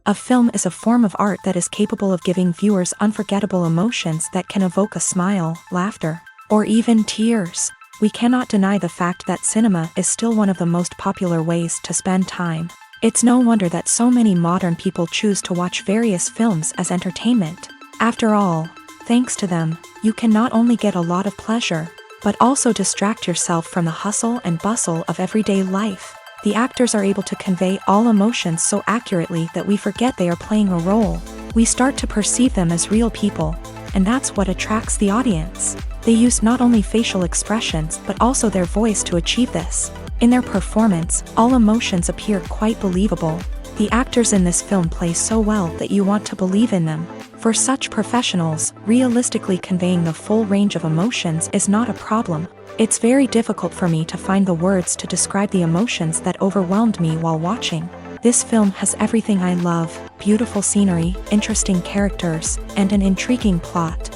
A film is a form of art that is capable of giving viewers unforgettable emotions that can evoke a smile, laughter, or even tears. We cannot deny the fact that cinema is still one of the most popular ways to spend time. It's no wonder that so many modern people choose to watch various films as entertainment. After all, thanks to them, you can not only get a lot of pleasure, but also distract yourself from the hustle and bustle of everyday life. The actors are able to convey all emotions so accurately that we forget they are playing a role. We start to perceive them as real people, and that's what attracts the audience. They use not only facial expressions but also their voice to achieve this. In their performance, all emotions appear quite believable. The actors in this film play so well that you want to believe in them. For such professionals, realistically conveying the full range of emotions is not a problem. It's very difficult for me to find the words to describe the emotions that overwhelmed me while watching. This film has everything I love: beautiful scenery, interesting characters, and an intriguing plot.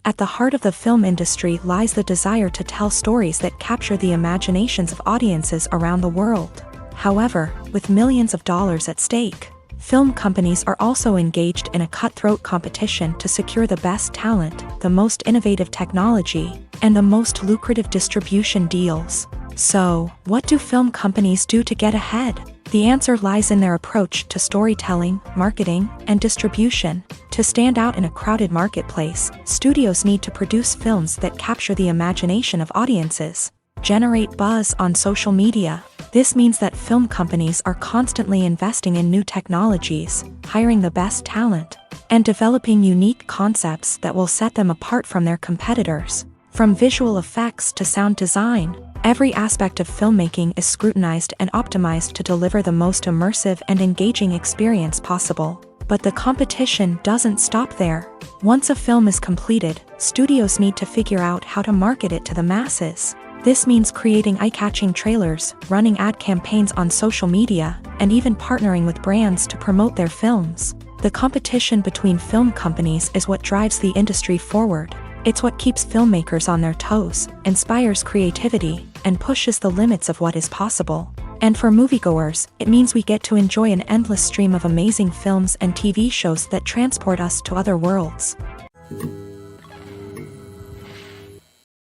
At the heart of the film industry lies the desire to tell stories that capture the imaginations of audiences around the world. However, with millions of dollars at stake, film companies are also engaged in a cutthroat competition to secure the best talent, the most innovative technology, and the most lucrative distribution deals. So, what do film companies do to get ahead? The answer lies in their approach to storytelling, marketing, and distribution. To stand out in a crowded marketplace, studios need to produce films that capture the imagination of audiences, generate buzz on social media. This means that film companies are constantly investing in new technologies, hiring the best talent, and developing unique concepts that will set them apart from their competitors. From visual effects to sound design, every aspect of filmmaking is scrutinized and optimized to deliver the most immersive and engaging experience possible. But the competition doesn't stop there. Once a film is completed, studios need to figure out how to market it to the masses. This means creating eye-catching trailers, running ad campaigns on social media, and even partnering with brands to promote their films. The competition between film companies is what drives the industry forward. It's what keeps filmmakers on their toes, inspires creativity, and pushes the limits of what is possible. And for moviegoers, it means we get to enjoy an endless stream of amazing films and TV shows that transport us to other worlds.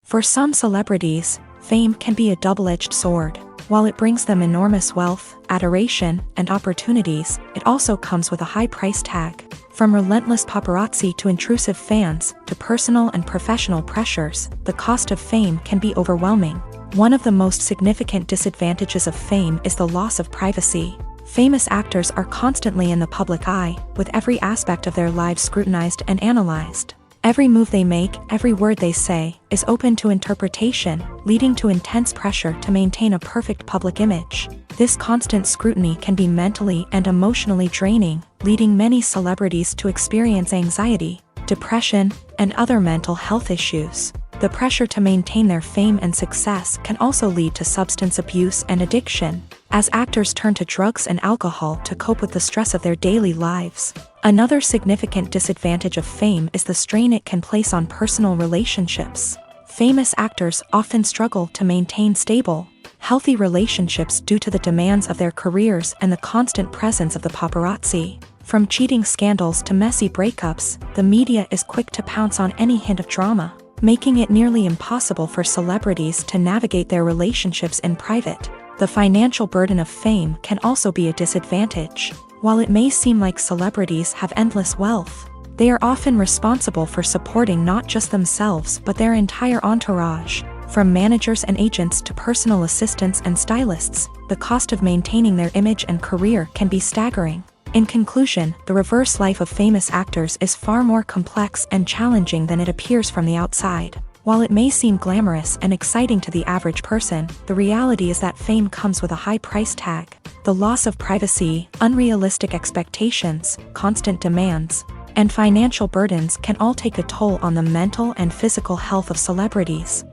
For some celebrities, fame can be a double-edged sword. While it brings them enormous wealth, adoration, and opportunities, it also comes with a high price tag. From relentless paparazzi to intrusive fans, to personal and professional pressures, the cost of fame can be overwhelming. One of the most significant disadvantages of fame is the loss of privacy. Famous actors are constantly in the public eye, with every aspect of their lives scrutinized and analyzed. Every move they make, every word they say, is open to interpretation, leading to intense pressure to maintain a perfect public image. This constant scrutiny can be mentally and emotionally draining, leading many celebrities to experience anxiety, depression, and other mental health issues. The pressure to maintain their fame and success can also lead to substance abuse and addiction, as actors turn to drugs and alcohol to cope with the stress of their daily lives. Another significant disadvantage of fame is the strain it can place on personal relationships. Famous actors often struggle to maintain stable, healthy relationships due to the demands of their careers and the constant presence of the paparazzi. From cheating scandals to messy breakups, the media is quick to pounce on any hint of drama, making it nearly impossible for celebrities to navigate their relationships in private. The financial burden of fame can also be a disadvantage. While it may seem like celebrities have endless wealth, they are often responsible for supporting not just themselves but their entire entourage. From managers and agents to personal assistants and stylists, the cost of maintaining their image and career can be staggering. In conclusion, the reverse life of famous actors is far more complex and challenging than it appears from the outside. While it may seem glamorous and exciting to the average person, the reality is that fame comes with a high price tag. The loss of privacy, unrealistic expectations, constant demands, and financial burdens can all take a toll on the mental and physical health of celebrities.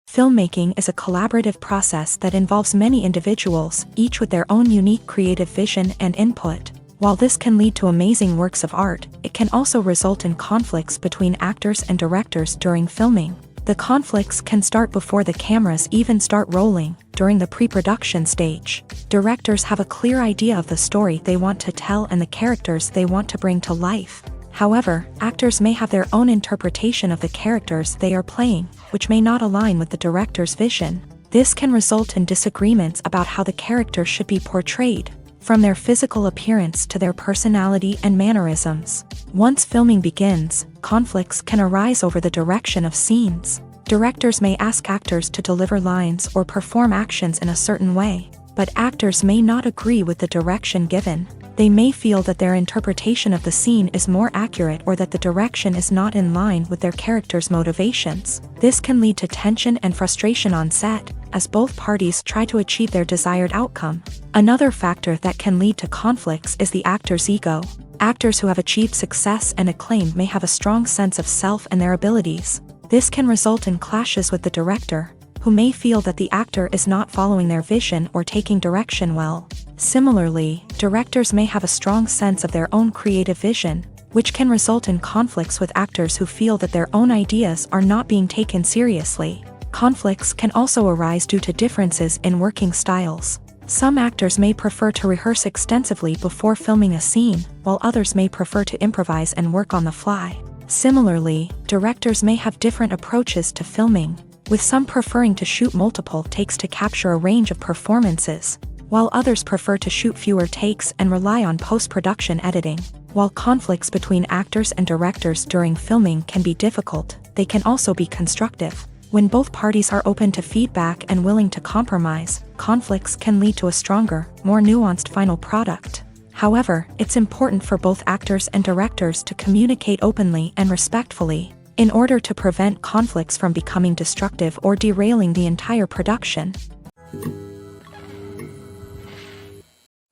Filmmaking is a collaborative process that involves many individuals, each with their own unique creative vision and input. While this can lead to amazing works of art, it can also result in conflicts between actors and directors during filming. The conflicts can start before the cameras even start rolling, during the pre-production stage. Directors have a clear idea of the story they want to tell and the characters they want to bring to life. However, actors may have their own interpretation of the characters they are playing, which may not align with the director's vision. This can result in disagreements about how the character should be portrayed, from their physical appearance to their personality and mannerisms. Once filming begins, conflicts can arise over the direction of scenes. Directors may ask actors to deliver lines or perform actions in a certain way, but actors may not agree with the direction given. They may feel that their interpretation of the scene is more accurate or that the direction is not in line with their character's motivations. This can lead to tension and frustration on set, as both parties try to achieve their desired outcome. Another factor that can lead to conflicts is the actor's ego. Actors who have achieved success and acclaim may have a strong sense of self and their abilities. This can result in clashes with the director, who may feel that the actor is not following their vision or taking direction well. Similarly, directors may have a strong sense of their own creative vision, which can result in conflicts with actors who feel that their own ideas are not being taken seriously. Conflicts can also arise due to differences in working styles. Some actors may prefer to rehearse extensively before filming a scene, while others may prefer to improvise and work on the fly. Similarly, directors may have different approaches to filming, with some preferring to shoot multiple takes to capture a range of performances, while others prefer to shoot fewer takes and rely on post-production editing. While conflicts between actors and directors during filming can be difficult, they can also be constructive. When both parties are open to feedback and willing to compromise, conflicts can lead to a stronger, more nuanced final product. However, it's important for both actors and directors to communicate openly and respectfully, in order to prevent conflicts from becoming destructive or derailing the entire production.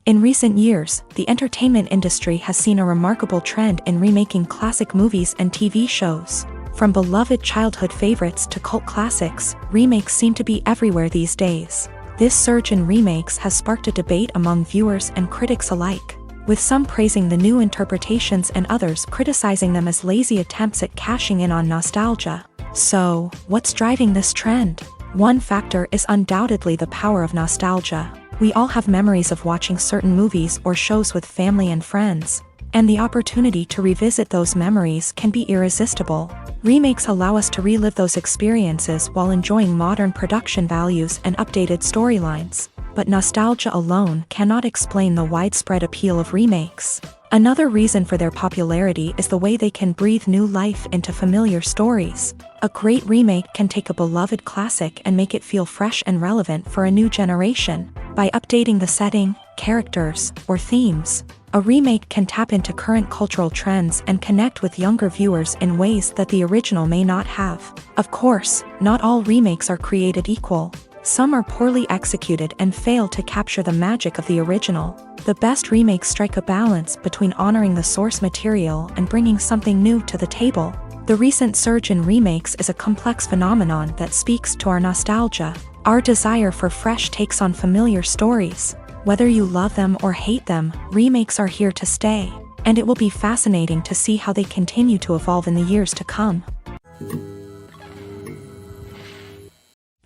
In recent years, the entertainment industry has seen a remarkable trend in remaking classic movies and TV shows. From beloved childhood favorites to cult classics, remakes seem to be everywhere these days. This surge in remakes has sparked a debate among viewers and critics alike, with some praising the new interpretations and others criticizing them as lazy attempts at cashing in on nostalgia. So, what's driving this trend? One factor is undoubtedly the power of nostalgia. We all have memories of watching certain movies or shows with family and friends, and the opportunity to revisit those memories can be irresistible. Remakes allow us to relive those experiences while enjoying modern production values and updated storylines. But nostalgia alone cannot explain the widespread appeal of remakes. Another reason for their popularity is the way they can breathe new life into familiar stories. A great remake can take a beloved classic and make it feel fresh and relevant for a new generation. By updating the setting, characters, or themes, a remake can tap into current cultural trends and connect with younger viewers in ways that the original may not have. Of course, not all remakes are created equal. Some are poorly executed and fail to capture the magic of the original. The best remakes strike a balance between honoring the source material and bringing something new to the table. The recent surge in remakes is a complex phenomenon that speaks to our nostalgia, our desire for fresh takes on familiar stories. Whether you love them or hate them, remakes are here to stay, and it will be fascinating to see how they continue to evolve in the years to come.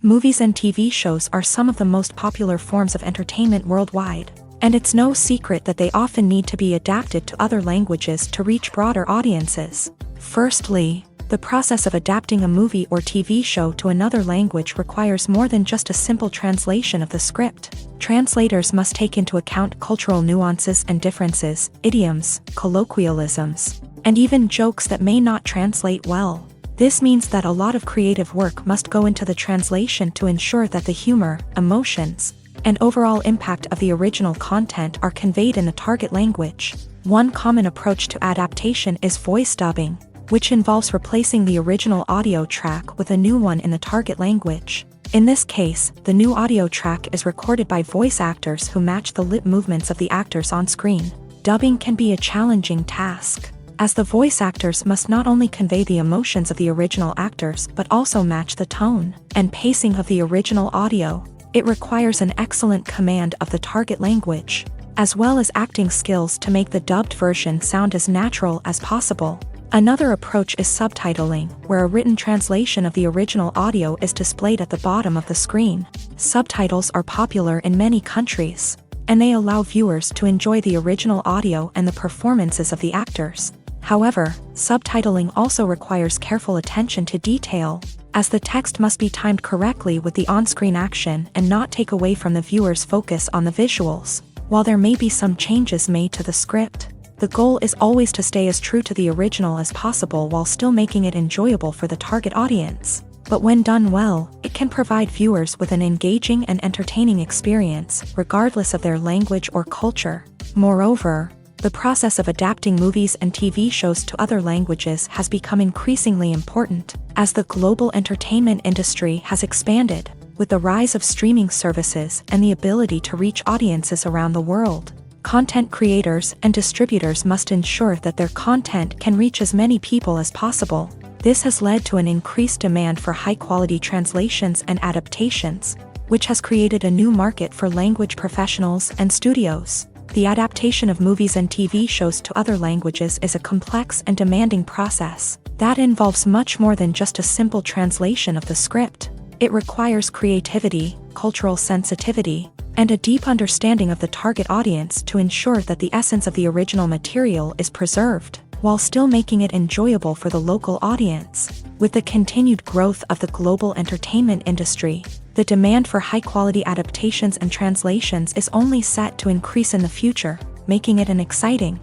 Movies and TV shows are some of the most popular forms of entertainment worldwide, and it's no secret that they often need to be adapted to other languages to reach broader audiences. Firstly, the process of adapting a movie or TV show to another language requires more than just a simple translation of the script. Translators must take into account cultural nuances and differences, idioms, colloquialisms, and even jokes that may not translate well. This means that a lot of creative work must go into the translation to ensure that the humor, emotions, and overall impact of the original content are conveyed in the target language. One common approach to adaptation is voice dubbing, which involves replacing the original audio track with a new one in the target language. In this case, the new audio track is recorded by voice actors who match the lip movements of the actors on screen. Dubbing can be a challenging task, as the voice actors must not only convey the emotions of the original actors but also match the tone and pacing of the original audio. It requires an excellent command of the target language, as well as acting skills to make the dubbed version sound as natural as possible. Another approach is subtitling, where a written translation of the original audio is displayed at the bottom of the screen. Subtitles are popular in many countries, and they allow viewers to enjoy the original audio and the performances of the actors. However, subtitling also requires careful attention to detail, as the text must be timed correctly with the on-screen action and not take away from the viewer's focus on the visuals. While there may be some changes made to the script, the goal is always to stay as true to the original as possible while still making it enjoyable for the target audience. But when done well, it can provide viewers with an engaging and entertaining experience, regardless of their language or culture. Moreover, the process of adapting movies and TV shows to other languages has become increasingly important, as the global entertainment industry has expanded, with the rise of streaming services and the ability to reach audiences around the world. Content creators and distributors must ensure that their content can reach as many people as possible. This has led to an increased demand for high-quality translations and adaptations, which has created a new market for language professionals and studios. The adaptation of movies and TV shows to other languages is a complex and demanding process that involves much more than just a simple translation of the script. It requires creativity, cultural sensitivity, and a deep understanding of the target audience to ensure that the essence of the original material is preserved, while still making it enjoyable for the local audience. With the continued growth of the global entertainment industry, the demand for high-quality adaptations and translations is only set to increase in the future, making it an exciting.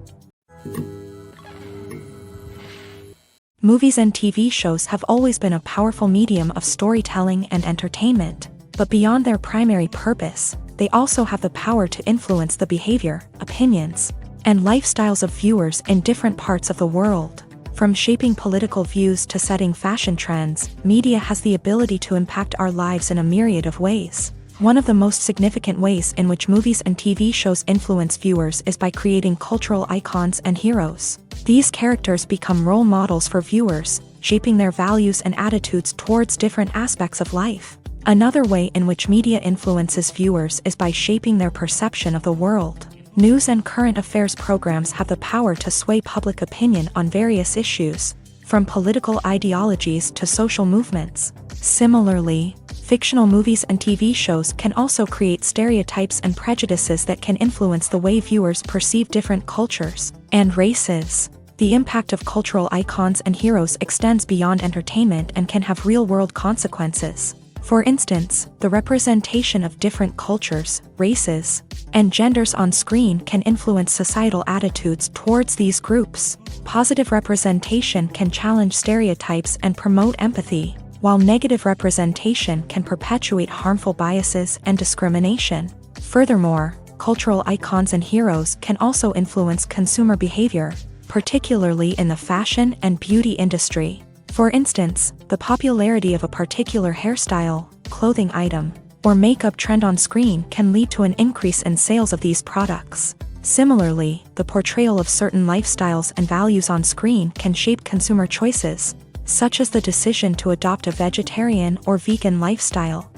Movies and TV shows have always been a powerful medium of storytelling and entertainment, but beyond their primary purpose, they also have the power to influence the behavior, opinions, and lifestyles of viewers in different parts of the world. From shaping political views to setting fashion trends, media has the ability to impact our lives in a myriad of ways. One of the most significant ways in which movies and TV shows influence viewers is by creating cultural icons and heroes. These characters become role models for viewers, shaping their values and attitudes towards different aspects of life. Another way in which media influences viewers is by shaping their perception of the world. News and current affairs programs have the power to sway public opinion on various issues, from political ideologies to social movements. Similarly, fictional movies and TV shows can also create stereotypes and prejudices that can influence the way viewers perceive different cultures and races. The impact of cultural icons and heroes extends beyond entertainment and can have real-world consequences. For instance, the representation of different cultures, races, and genders on screen can influence societal attitudes towards these groups. Positive representation can challenge stereotypes and promote empathy, while negative representation can perpetuate harmful biases and discrimination. Furthermore, cultural icons and heroes can also influence consumer behavior, particularly in the fashion and beauty industry. For instance, the popularity of a particular hairstyle, clothing item, or makeup trend on screen can lead to an increase in sales of these products. Similarly, the portrayal of certain lifestyles and values on screen can shape consumer choices, such as the decision to adopt a vegetarian or vegan lifestyle.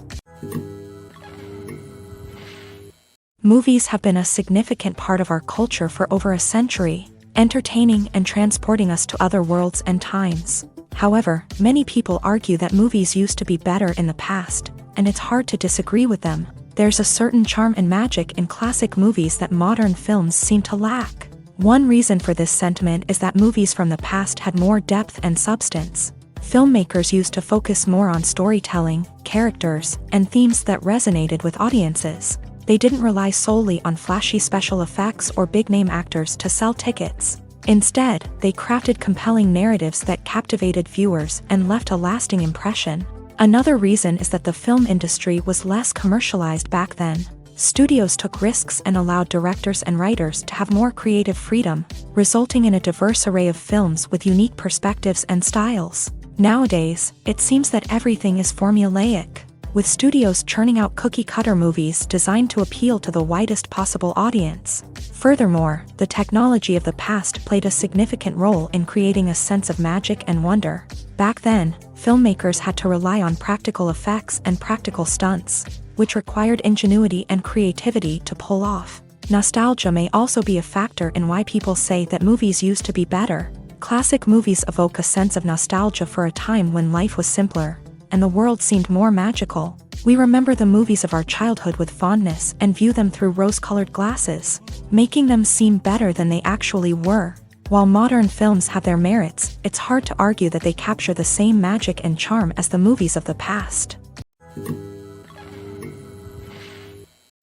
Movies have been a significant part of our culture for over a century, entertaining and transporting us to other worlds and times. However, many people argue that movies used to be better in the past, and it's hard to disagree with them. There's a certain charm and magic in classic movies that modern films seem to lack. One reason for this sentiment is that movies from the past had more depth and substance. Filmmakers used to focus more on storytelling, characters, and themes that resonated with audiences. They didn't rely solely on flashy special effects or big-name actors to sell tickets. Instead, they crafted compelling narratives that captivated viewers and left a lasting impression. Another reason is that the film industry was less commercialized back then. Studios took risks and allowed directors and writers to have more creative freedom, resulting in a diverse array of films with unique perspectives and styles. Nowadays, it seems that everything is formulaic, with studios churning out cookie-cutter movies designed to appeal to the widest possible audience. Furthermore, the technology of the past played a significant role in creating a sense of magic and wonder. Back then, filmmakers had to rely on practical effects and practical stunts, which required ingenuity and creativity to pull off. Nostalgia may also be a factor in why people say that movies used to be better. Classic movies evoke a sense of nostalgia for a time when life was simpler, and the world seemed more magical. We remember the movies of our childhood with fondness and view them through rose-colored glasses, making them seem better than they actually were. While modern films have their merits, it's hard to argue that they capture the same magic and charm as the movies of the past.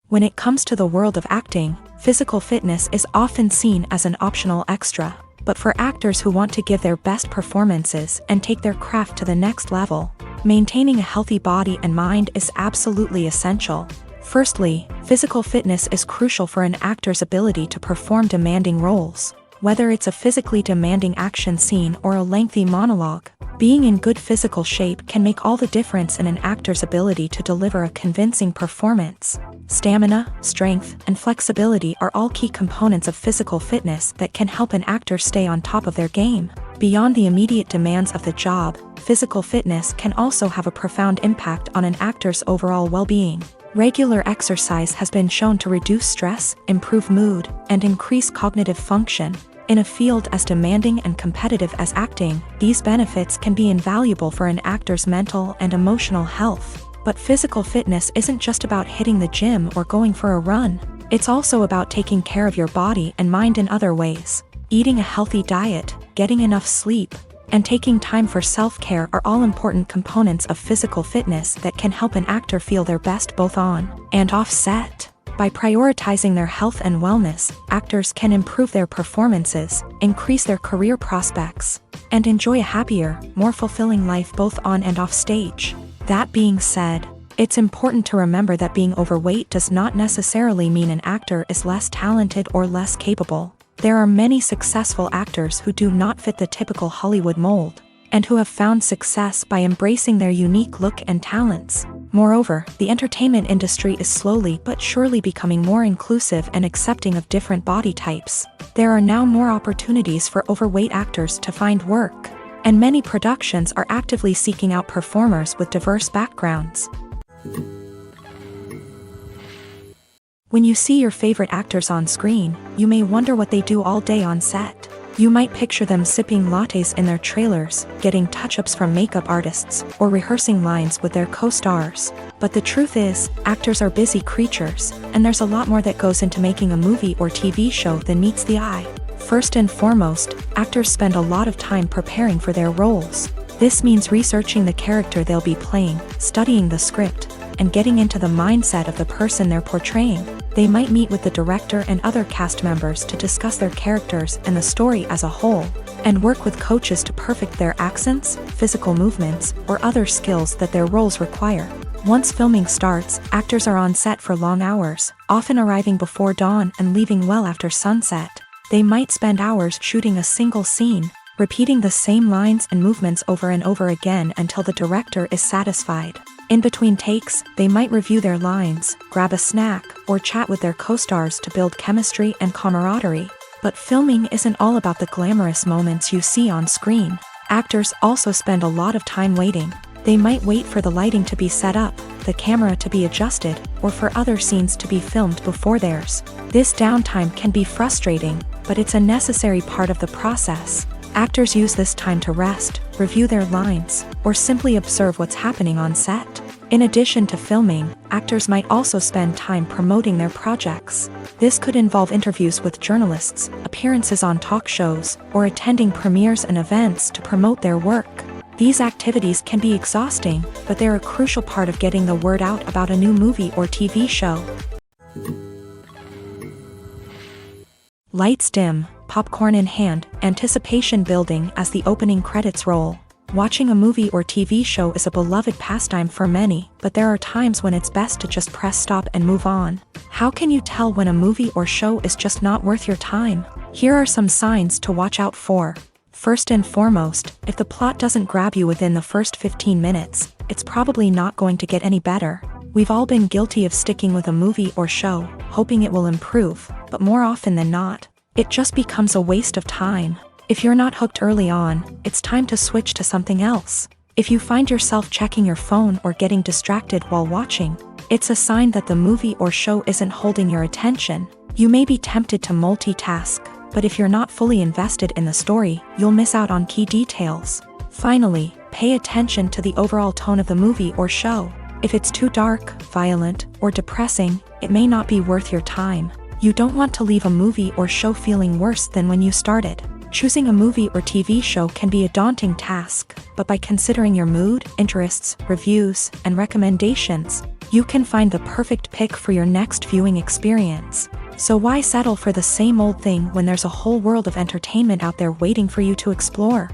When it comes to the world of acting, physical fitness is often seen as an optional extra. But for actors who want to give their best performances and take their craft to the next level, maintaining a healthy body and mind is absolutely essential. Firstly, physical fitness is crucial for an actor's ability to perform demanding roles. Whether it's a physically demanding action scene or a lengthy monologue, being in good physical shape can make all the difference in an actor's ability to deliver a convincing performance. Stamina, strength, and flexibility are all key components of physical fitness that can help an actor stay on top of their game. Beyond the immediate demands of the job, physical fitness can also have a profound impact on an actor's overall well-being. Regular exercise has been shown to reduce stress, improve mood, and increase cognitive function. In a field as demanding and competitive as acting, these benefits can be invaluable for an actor's mental and emotional health. But physical fitness isn't just about hitting the gym or going for a run. It's also about taking care of your body and mind in other ways. Eating a healthy diet, getting enough sleep, and taking time for self-care are all important components of physical fitness that can help an actor feel their best both on and off set. By prioritizing their health and wellness, actors can improve their performances, increase their career prospects, and enjoy a happier, more fulfilling life both on and off stage. That being said, it's important to remember that being overweight does not necessarily mean an actor is less talented or less capable. There are many successful actors who do not fit the typical Hollywood mold, and who have found success by embracing their unique look and talents. Moreover, the entertainment industry is slowly but surely becoming more inclusive and accepting of different body types. There are now more opportunities for overweight actors to find work, and many productions are actively seeking out performers with diverse backgrounds. When you see your favorite actors on screen, you may wonder what they do all day on set. You might picture them sipping lattes in their trailers, getting touch-ups from makeup artists, or rehearsing lines with their co-stars. But the truth is, actors are busy creatures, and there's a lot more that goes into making a movie or TV show than meets the eye. First and foremost, actors spend a lot of time preparing for their roles. This means researching the character they'll be playing, studying the script, and getting into the mindset of the person they're portraying. They might meet with the director and other cast members to discuss their characters and the story as a whole, and work with coaches to perfect their accents, physical movements, or other skills that their roles require. Once filming starts, actors are on set for long hours, often arriving before dawn and leaving well after sunset. They might spend hours shooting a single scene, repeating the same lines and movements over and over again until the director is satisfied. In between takes, they might review their lines, grab a snack, or chat with their co-stars to build chemistry and camaraderie. But filming isn't all about the glamorous moments you see on screen. Actors also spend a lot of time waiting. They might wait for the lighting to be set up, the camera to be adjusted, or for other scenes to be filmed before theirs. This downtime can be frustrating, but it's a necessary part of the process. Actors use this time to rest, review their lines, or simply observe what's happening on set. In addition to filming, actors might also spend time promoting their projects. This could involve interviews with journalists, appearances on talk shows, or attending premieres and events to promote their work. These activities can be exhausting, but they're a crucial part of getting the word out about a new movie or TV show. Lights dim, popcorn in hand, anticipation building as the opening credits roll. Watching a movie or TV show is a beloved pastime for many, but there are times when it's best to just press stop and move on. How can you tell when a movie or show is just not worth your time? Here are some signs to watch out for. First and foremost, if the plot doesn't grab you within the first 15 minutes, it's probably not going to get any better. We've all been guilty of sticking with a movie or show, hoping it will improve, but more often than not, it just becomes a waste of time. If you're not hooked early on, it's time to switch to something else. If you find yourself checking your phone or getting distracted while watching, it's a sign that the movie or show isn't holding your attention. You may be tempted to multitask, but if you're not fully invested in the story, you'll miss out on key details. Finally, pay attention to the overall tone of the movie or show. If it's too dark, violent, or depressing, it may not be worth your time. You don't want to leave a movie or show feeling worse than when you started. Choosing a movie or TV show can be a daunting task, but by considering your mood, interests, reviews, and recommendations, you can find the perfect pick for your next viewing experience. So why settle for the same old thing when there's a whole world of entertainment out there waiting for you to explore?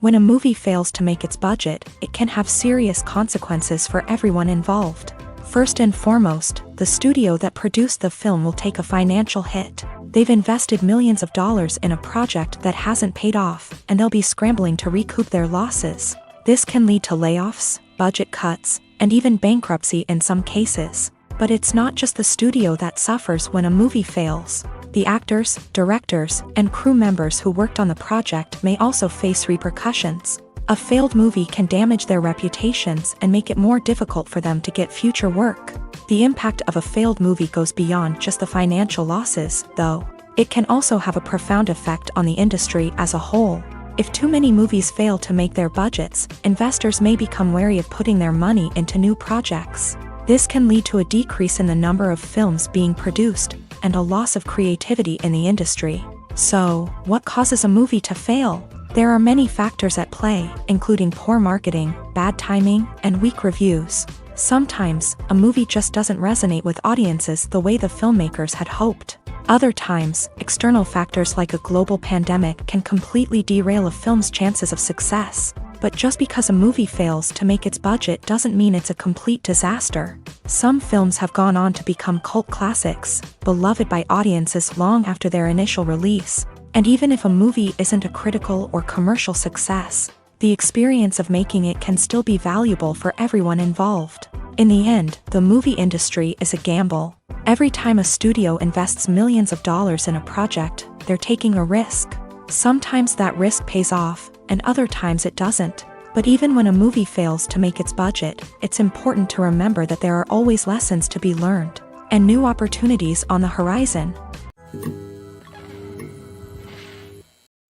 When a movie fails to make its budget, it can have serious consequences for everyone involved. First and foremost, the studio that produced the film will take a financial hit. They've invested millions of dollars in a project that hasn't paid off, and they'll be scrambling to recoup their losses. This can lead to layoffs, budget cuts, and even bankruptcy in some cases. But it's not just the studio that suffers when a movie fails. The actors, directors, and crew members who worked on the project may also face repercussions. A failed movie can damage their reputations and make it more difficult for them to get future work. The impact of a failed movie goes beyond just the financial losses, though. It can also have a profound effect on the industry as a whole. If too many movies fail to make their budgets, investors may become wary of putting their money into new projects. This can lead to a decrease in the number of films being produced, and a loss of creativity in the industry. So, what causes a movie to fail? There are many factors at play, including poor marketing, bad timing, and weak reviews. Sometimes, a movie just doesn't resonate with audiences the way the filmmakers had hoped. Other times, external factors like a global pandemic can completely derail a film's chances of success. But just because a movie fails to make its budget doesn't mean it's a complete disaster. Some films have gone on to become cult classics, beloved by audiences long after their initial release. And even if a movie isn't a critical or commercial success, the experience of making it can still be valuable for everyone involved. In the end, the movie industry is a gamble. Every time a studio invests millions of dollars in a project, they're taking a risk. Sometimes that risk pays off, and other times it doesn't. But even when a movie fails to make its budget, it's important to remember that there are always lessons to be learned, and new opportunities on the horizon.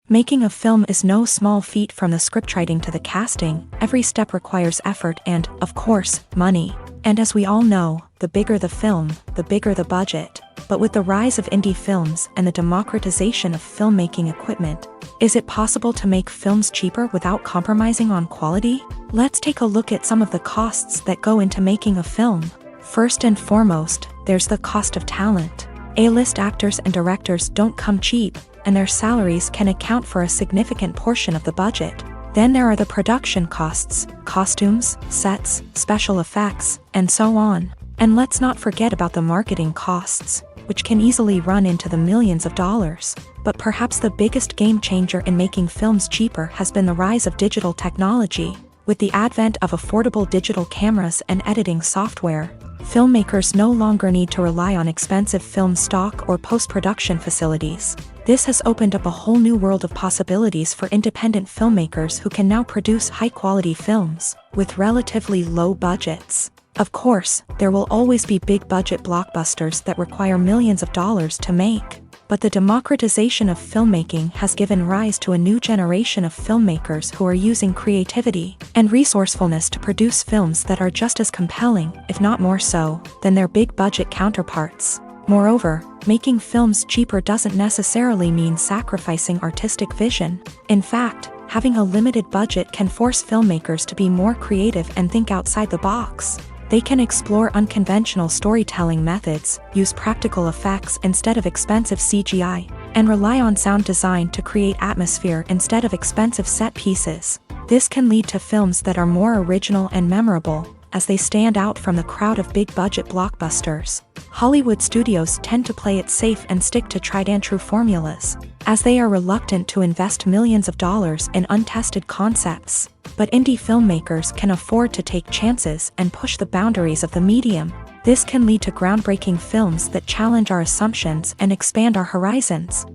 Making a film is no small feat. From the scriptwriting to the casting, every step requires effort and, of course, money. And as we all know, the bigger the film, the bigger the budget. But with the rise of indie films and the democratization of filmmaking equipment, is it possible to make films cheaper without compromising on quality? Let's take a look at some of the costs that go into making a film. First and foremost, there's the cost of talent. A-list actors and directors don't come cheap, and their salaries can account for a significant portion of the budget. Then there are the production costs, costumes, sets, special effects, and so on. And let's not forget about the marketing costs, which can easily run into the millions of dollars. But perhaps the biggest game changer in making films cheaper has been the rise of digital technology. With the advent of affordable digital cameras and editing software, filmmakers no longer need to rely on expensive film stock or post-production facilities. This has opened up a whole new world of possibilities for independent filmmakers who can now produce high-quality films with relatively low budgets. Of course, there will always be big-budget blockbusters that require millions of dollars to make. But the democratization of filmmaking has given rise to a new generation of filmmakers who are using creativity and resourcefulness to produce films that are just as compelling, if not more so, than their big-budget counterparts. Moreover, making films cheaper doesn't necessarily mean sacrificing artistic vision. In fact, having a limited budget can force filmmakers to be more creative and think outside the box. They can explore unconventional storytelling methods, use practical effects instead of expensive CGI, and rely on sound design to create atmosphere instead of expensive set pieces. This can lead to films that are more original and memorable, as they stand out from the crowd of big-budget blockbusters. Hollywood studios tend to play it safe and stick to tried-and-true formulas, as they are reluctant to invest millions of dollars in untested concepts. But indie filmmakers can afford to take chances and push the boundaries of the medium. This can lead to groundbreaking films that challenge our assumptions and expand our horizons.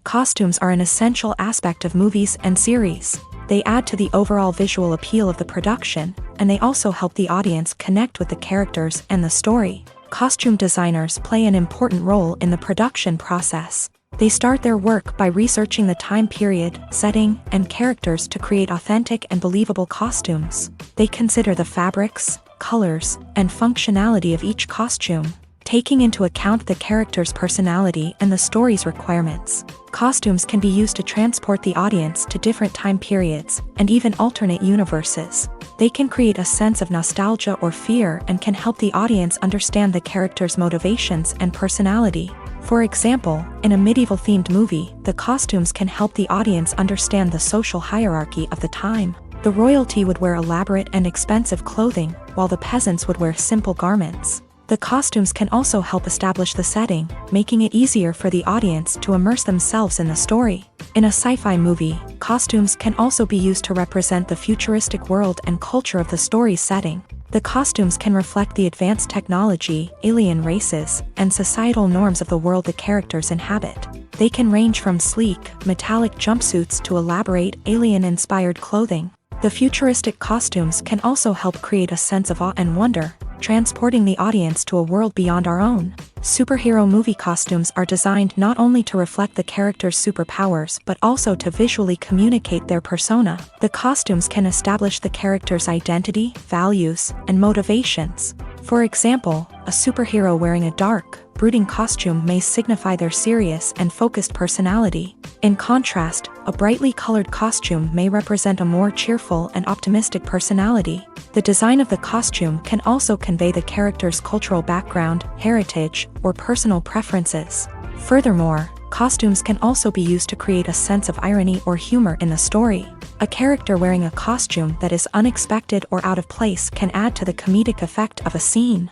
Costumes are an essential aspect of movies and series. They add to the overall visual appeal of the production, and they also help the audience connect with the characters and the story. Costume designers play an important role in the production process. They start their work by researching the time period, setting, and characters to create authentic and believable costumes. They consider the fabrics, colors, and functionality of each costume, taking into account the character's personality and the story's requirements. Costumes can be used to transport the audience to different time periods and even alternate universes. They can create a sense of nostalgia or fear and can help the audience understand the character's motivations and personality. For example, in a medieval-themed movie, the costumes can help the audience understand the social hierarchy of the time. The royalty would wear elaborate and expensive clothing, while the peasants would wear simple garments. The costumes can also help establish the setting, making it easier for the audience to immerse themselves in the story. In a sci-fi movie, costumes can also be used to represent the futuristic world and culture of the story's setting. The costumes can reflect the advanced technology, alien races, and societal norms of the world the characters inhabit. They can range from sleek, metallic jumpsuits to elaborate, alien-inspired clothing. The futuristic costumes can also help create a sense of awe and wonder, transporting the audience to a world beyond our own. Superhero movie costumes are designed not only to reflect the character's superpowers but also to visually communicate their persona. The costumes can establish the character's identity, values, and motivations. For example, a superhero wearing a dark, brooding costume may signify their serious and focused personality. In contrast, a brightly colored costume may represent a more cheerful and optimistic personality. The design of the costume can also convey the character's cultural background, heritage, or personal preferences. Furthermore, costumes can also be used to create a sense of irony or humor in the story. A character wearing a costume that is unexpected or out of place can add to the comedic effect of a scene.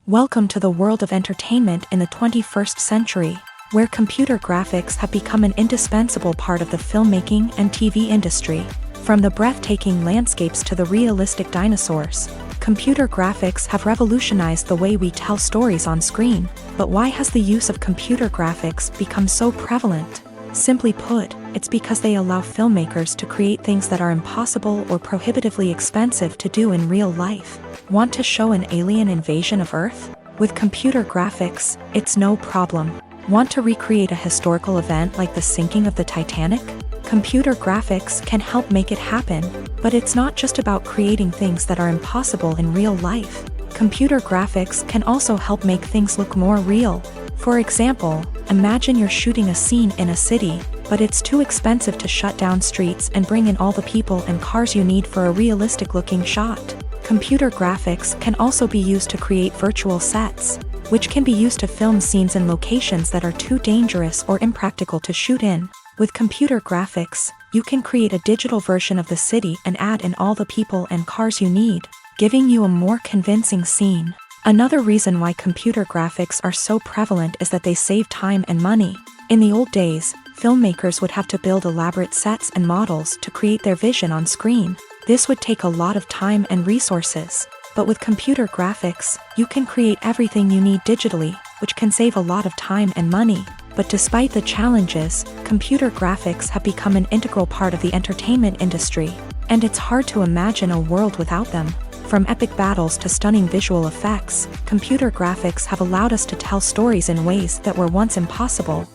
Welcome to the world of entertainment in the 21st century, where computer graphics have become an indispensable part of the filmmaking and TV industry. From the breathtaking landscapes to the realistic dinosaurs, computer graphics have revolutionized the way we tell stories on screen. But why has the use of computer graphics become so prevalent? Simply put, it's because they allow filmmakers to create things that are impossible or prohibitively expensive to do in real life. Want to show an alien invasion of Earth? With computer graphics, it's no problem. Want to recreate a historical event like the sinking of the Titanic? Computer graphics can help make it happen, but it's not just about creating things that are impossible in real life. Computer graphics can also help make things look more real. For example, imagine you're shooting a scene in a city, but it's too expensive to shut down streets and bring in all the people and cars you need for a realistic-looking shot. Computer graphics can also be used to create virtual sets, which can be used to film scenes in locations that are too dangerous or impractical to shoot in. With computer graphics, you can create a digital version of the city and add in all the people and cars you need, giving you a more convincing scene. Another reason why computer graphics are so prevalent is that they save time and money. In the old days, filmmakers would have to build elaborate sets and models to create their vision on screen. This would take a lot of time and resources. But with computer graphics, you can create everything you need digitally, which can save a lot of time and money. But despite the challenges, computer graphics have become an integral part of the entertainment industry, and it's hard to imagine a world without them. From epic battles to stunning visual effects, computer graphics have allowed us to tell stories in ways that were once impossible.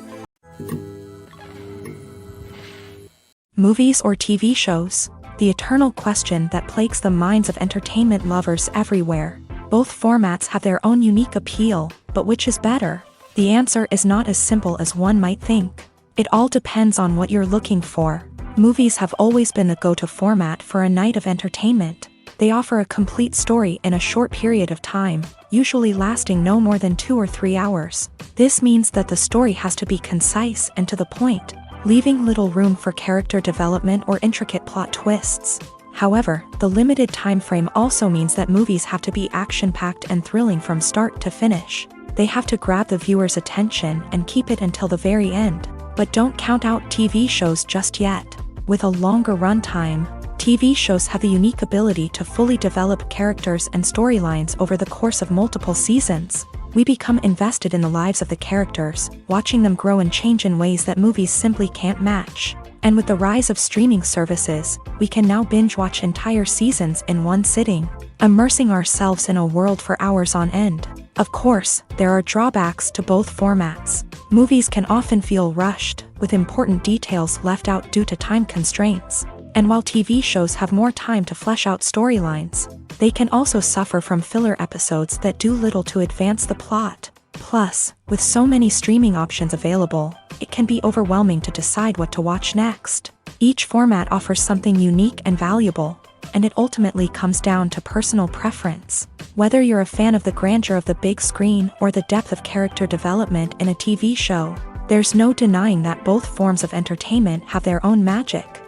Movies or TV shows? The eternal question that plagues the minds of entertainment lovers everywhere. Both formats have their own unique appeal, but which is better? The answer is not as simple as one might think. It all depends on what you're looking for. Movies have always been the go-to format for a night of entertainment. They offer a complete story in a short period of time, usually lasting no more than 2 or 3 hours. This means that the story has to be concise and to the point, leaving little room for character development or intricate plot twists. However, the limited time frame also means that movies have to be action-packed and thrilling from start to finish. They have to grab the viewer's attention and keep it until the very end. But don't count out TV shows just yet. With a longer runtime, TV shows have the unique ability to fully develop characters and storylines over the course of multiple seasons. We become invested in the lives of the characters, watching them grow and change in ways that movies simply can't match. And with the rise of streaming services, we can now binge-watch entire seasons in one sitting, immersing ourselves in a world for hours on end. Of course, there are drawbacks to both formats. Movies can often feel rushed, with important details left out due to time constraints. And while TV shows have more time to flesh out storylines, they can also suffer from filler episodes that do little to advance the plot. Plus, with so many streaming options available, it can be overwhelming to decide what to watch next. Each format offers something unique and valuable, and it ultimately comes down to personal preference. Whether you're a fan of the grandeur of the big screen or the depth of character development in a TV show, there's no denying that both forms of entertainment have their own magic.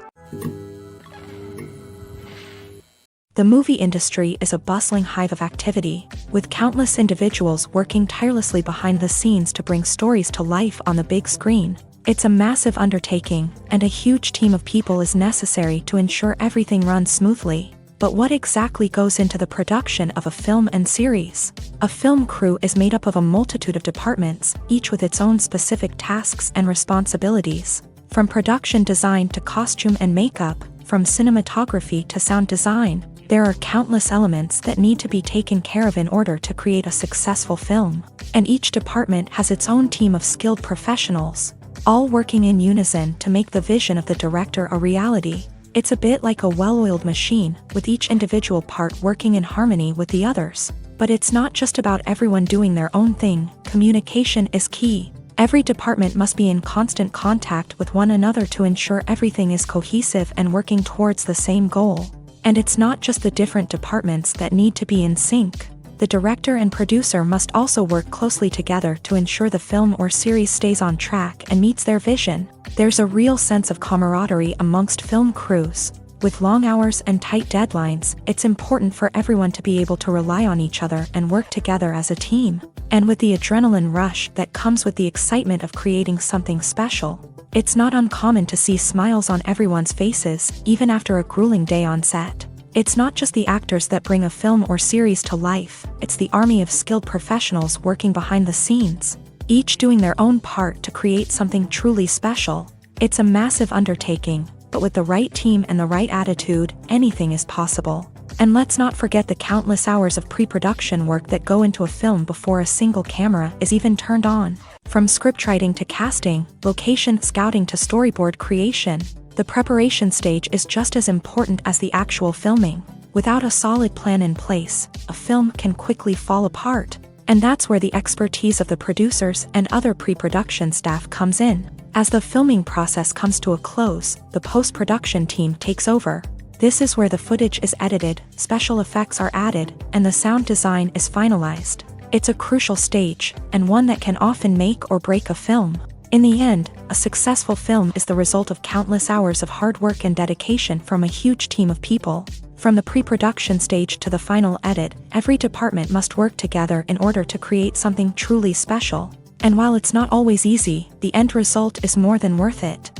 The movie industry is a bustling hive of activity, with countless individuals working tirelessly behind the scenes to bring stories to life on the big screen. It's a massive undertaking, and a huge team of people is necessary to ensure everything runs smoothly. But what exactly goes into the production of a film and series? A film crew is made up of a multitude of departments, each with its own specific tasks and responsibilities. From production design to costume and makeup, from cinematography to sound design, there are countless elements that need to be taken care of in order to create a successful film. And each department has its own team of skilled professionals, all working in unison to make the vision of the director a reality. It's a bit like a well-oiled machine, with each individual part working in harmony with the others. But it's not just about everyone doing their own thing. Communication is key. Every department must be in constant contact with one another to ensure everything is cohesive and working towards the same goal. And it's not just the different departments that need to be in sync. The director and producer must also work closely together to ensure the film or series stays on track and meets their vision. There's a real sense of camaraderie amongst film crews. With long hours and tight deadlines, it's important for everyone to be able to rely on each other and work together as a team. And with the adrenaline rush that comes with the excitement of creating something special, it's not uncommon to see smiles on everyone's faces, even after a grueling day on set. It's not just the actors that bring a film or series to life, it's the army of skilled professionals working behind the scenes, each doing their own part to create something truly special. It's a massive undertaking, but with the right team and the right attitude, anything is possible. And let's not forget the countless hours of pre-production work that go into a film before a single camera is even turned on. From scriptwriting to casting, location scouting to storyboard creation, the preparation stage is just as important as the actual filming. Without a solid plan in place, a film can quickly fall apart. And that's where the expertise of the producers and other pre-production staff comes in. As the filming process comes to a close, the post-production team takes over. This is where the footage is edited, special effects are added, and the sound design is finalized. It's a crucial stage, and one that can often make or break a film. In the end, a successful film is the result of countless hours of hard work and dedication from a huge team of people. From the pre-production stage to the final edit, every department must work together in order to create something truly special. And while it's not always easy, the end result is more than worth it.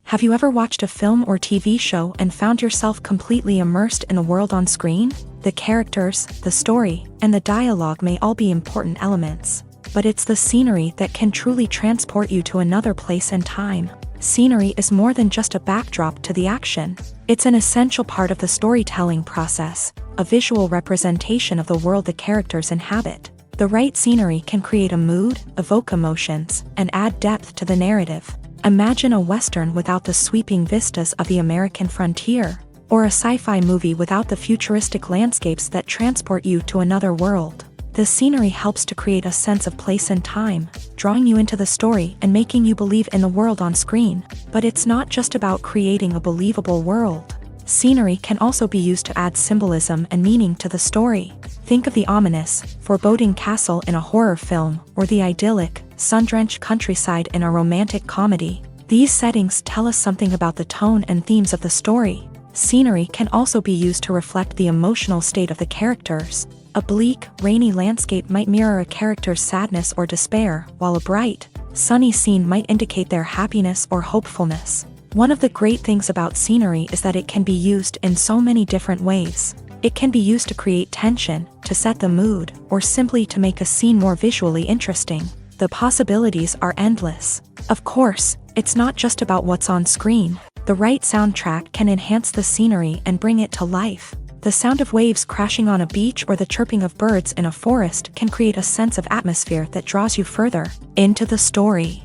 Have you ever watched a film or TV show and found yourself completely immersed in the world on screen? The characters, the story, and the dialogue may all be important elements, but it's the scenery that can truly transport you to another place and time. Scenery is more than just a backdrop to the action. It's an essential part of the storytelling process, a visual representation of the world the characters inhabit. The right scenery can create a mood, evoke emotions, and add depth to the narrative. Imagine a Western without the sweeping vistas of the American frontier, or a sci-fi movie without the futuristic landscapes that transport you to another world. The scenery helps to create a sense of place and time, drawing you into the story and making you believe in the world on screen. But it's not just about creating a believable world. Scenery can also be used to add symbolism and meaning to the story. Think of the ominous, foreboding castle in a horror film, or the idyllic, sun-drenched countryside in a romantic comedy. These settings tell us something about the tone and themes of the story. Scenery can also be used to reflect the emotional state of the characters. A bleak, rainy landscape might mirror a character's sadness or despair, while a bright, sunny scene might indicate their happiness or hopefulness. One of the great things about scenery is that it can be used in so many different ways. It can be used to create tension, to set the mood, or simply to make a scene more visually interesting. The possibilities are endless. Of course, it's not just about what's on screen. The right soundtrack can enhance the scenery and bring it to life. The sound of waves crashing on a beach or the chirping of birds in a forest can create a sense of atmosphere that draws you further into the story.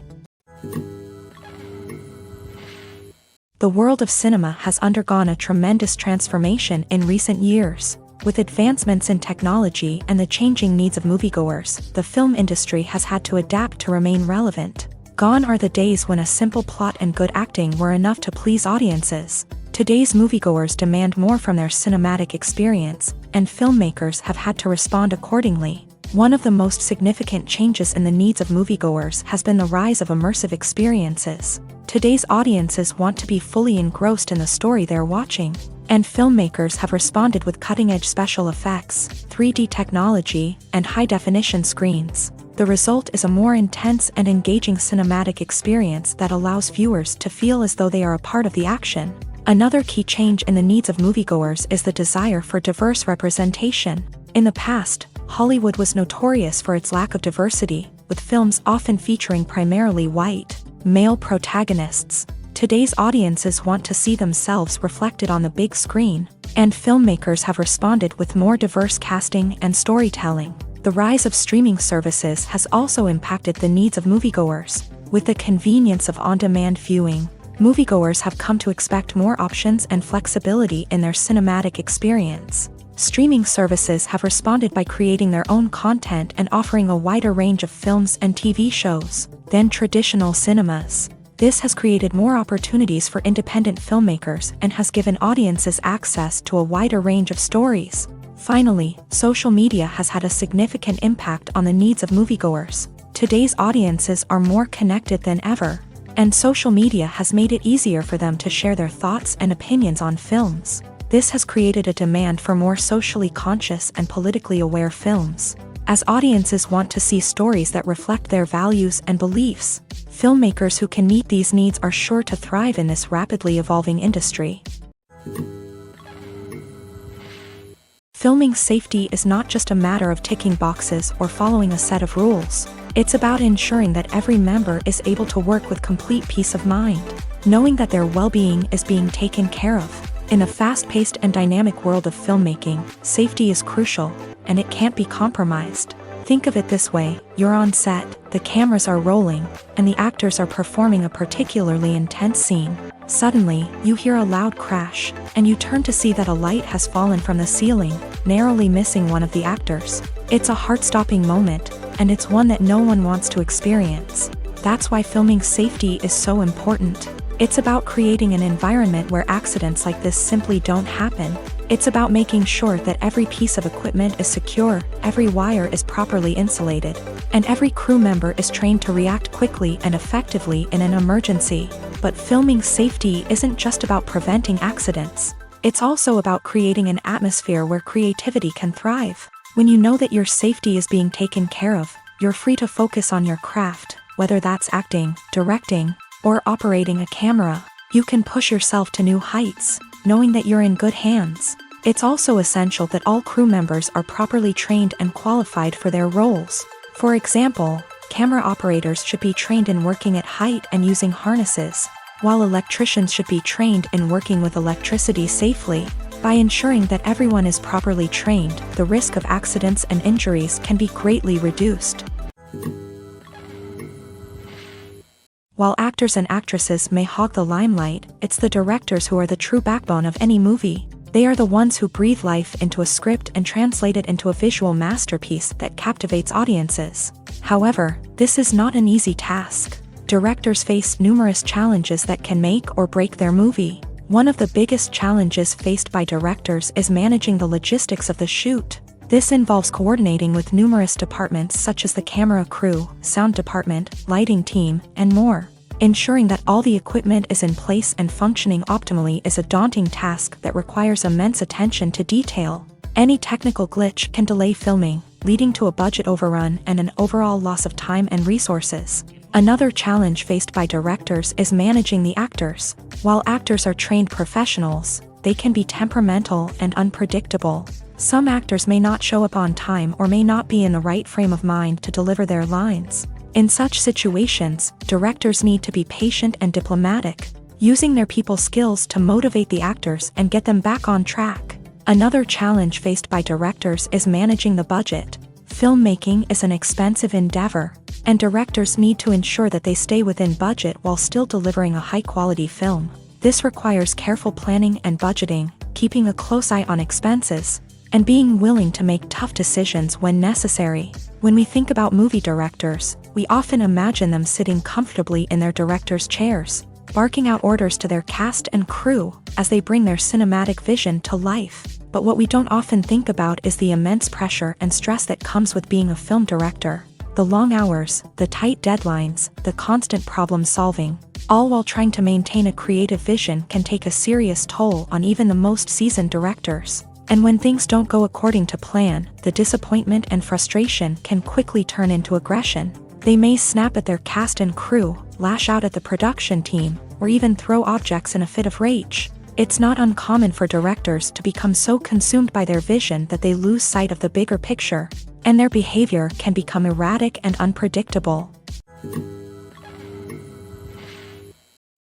The world of cinema has undergone a tremendous transformation in recent years. With advancements in technology and the changing needs of moviegoers, the film industry has had to adapt to remain relevant. Gone are the days when a simple plot and good acting were enough to please audiences. Today's moviegoers demand more from their cinematic experience, and filmmakers have had to respond accordingly. One of the most significant changes in the needs of moviegoers has been the rise of immersive experiences. Today's audiences want to be fully engrossed in the story they're watching, and filmmakers have responded with cutting-edge special effects, 3D technology, and high-definition screens. The result is a more intense and engaging cinematic experience that allows viewers to feel as though they are a part of the action. Another key change in the needs of moviegoers is the desire for diverse representation. In the past, Hollywood was notorious for its lack of diversity, with films often featuring primarily white, male protagonists. Today's audiences want to see themselves reflected on the big screen, and filmmakers have responded with more diverse casting and storytelling. The rise of streaming services has also impacted the needs of moviegoers. With the convenience of on-demand viewing, moviegoers have come to expect more options and flexibility in their cinematic experience. Streaming services have responded by creating their own content and offering a wider range of films and TV shows than traditional cinemas. This has created more opportunities for independent filmmakers and has given audiences access to a wider range of stories. Finally, social media has had a significant impact on the needs of moviegoers. Today's audiences are more connected than ever, and social media has made it easier for them to share their thoughts and opinions on films. This has created a demand for more socially conscious and politically aware films. As audiences want to see stories that reflect their values and beliefs, filmmakers who can meet these needs are sure to thrive in this rapidly evolving industry. Filming safety is not just a matter of ticking boxes or following a set of rules. It's about ensuring that every member is able to work with complete peace of mind, knowing that their well-being is being taken care of. In a fast-paced and dynamic world of filmmaking, safety is crucial, and it can't be compromised. Think of it this way: you're on set, the cameras are rolling, and the actors are performing a particularly intense scene. Suddenly, you hear a loud crash, and you turn to see that a light has fallen from the ceiling, narrowly missing one of the actors. It's a heart-stopping moment, and it's one that no one wants to experience. That's why filming safety is so important. It's about creating an environment where accidents like this simply don't happen. It's about making sure that every piece of equipment is secure, every wire is properly insulated, and every crew member is trained to react quickly and effectively in an emergency. But filming safety isn't just about preventing accidents. It's also about creating an atmosphere where creativity can thrive. When you know that your safety is being taken care of, you're free to focus on your craft, whether that's acting, directing, or operating a camera. You can push yourself to new heights, knowing that you're in good hands. It's also essential that all crew members are properly trained and qualified for their roles. For example, camera operators should be trained in working at height and using harnesses, while electricians should be trained in working with electricity safely. By ensuring that everyone is properly trained, the risk of accidents and injuries can be greatly reduced. While actors and actresses may hog the limelight, it's the directors who are the true backbone of any movie. They are the ones who breathe life into a script and translate it into a visual masterpiece that captivates audiences. However, this is not an easy task. Directors face numerous challenges that can make or break their movie. One of the biggest challenges faced by directors is managing the logistics of the shoot. This involves coordinating with numerous departments such as the camera crew, sound department, lighting team, and more. Ensuring that all the equipment is in place and functioning optimally is a daunting task that requires immense attention to detail. Any technical glitch can delay filming, leading to a budget overrun and an overall loss of time and resources. Another challenge faced by directors is managing the actors. While actors are trained professionals, they can be temperamental and unpredictable. Some actors may not show up on time or may not be in the right frame of mind to deliver their lines. In such situations, directors need to be patient and diplomatic, using their people skills to motivate the actors and get them back on track. Another challenge faced by directors is managing the budget. Filmmaking is an expensive endeavor, and directors need to ensure that they stay within budget while still delivering a high-quality film. This requires careful planning and budgeting, keeping a close eye on expenses, and being willing to make tough decisions when necessary. When we think about movie directors, we often imagine them sitting comfortably in their director's chairs, barking out orders to their cast and crew as they bring their cinematic vision to life. But what we don't often think about is the immense pressure and stress that comes with being a film director. The long hours, the tight deadlines, the constant problem solving, all while trying to maintain a creative vision can take a serious toll on even the most seasoned directors. And when things don't go according to plan, the disappointment and frustration can quickly turn into aggression. They may snap at their cast and crew, lash out at the production team, or even throw objects in a fit of rage. It's not uncommon for directors to become so consumed by their vision that they lose sight of the bigger picture, and their behavior can become erratic and unpredictable.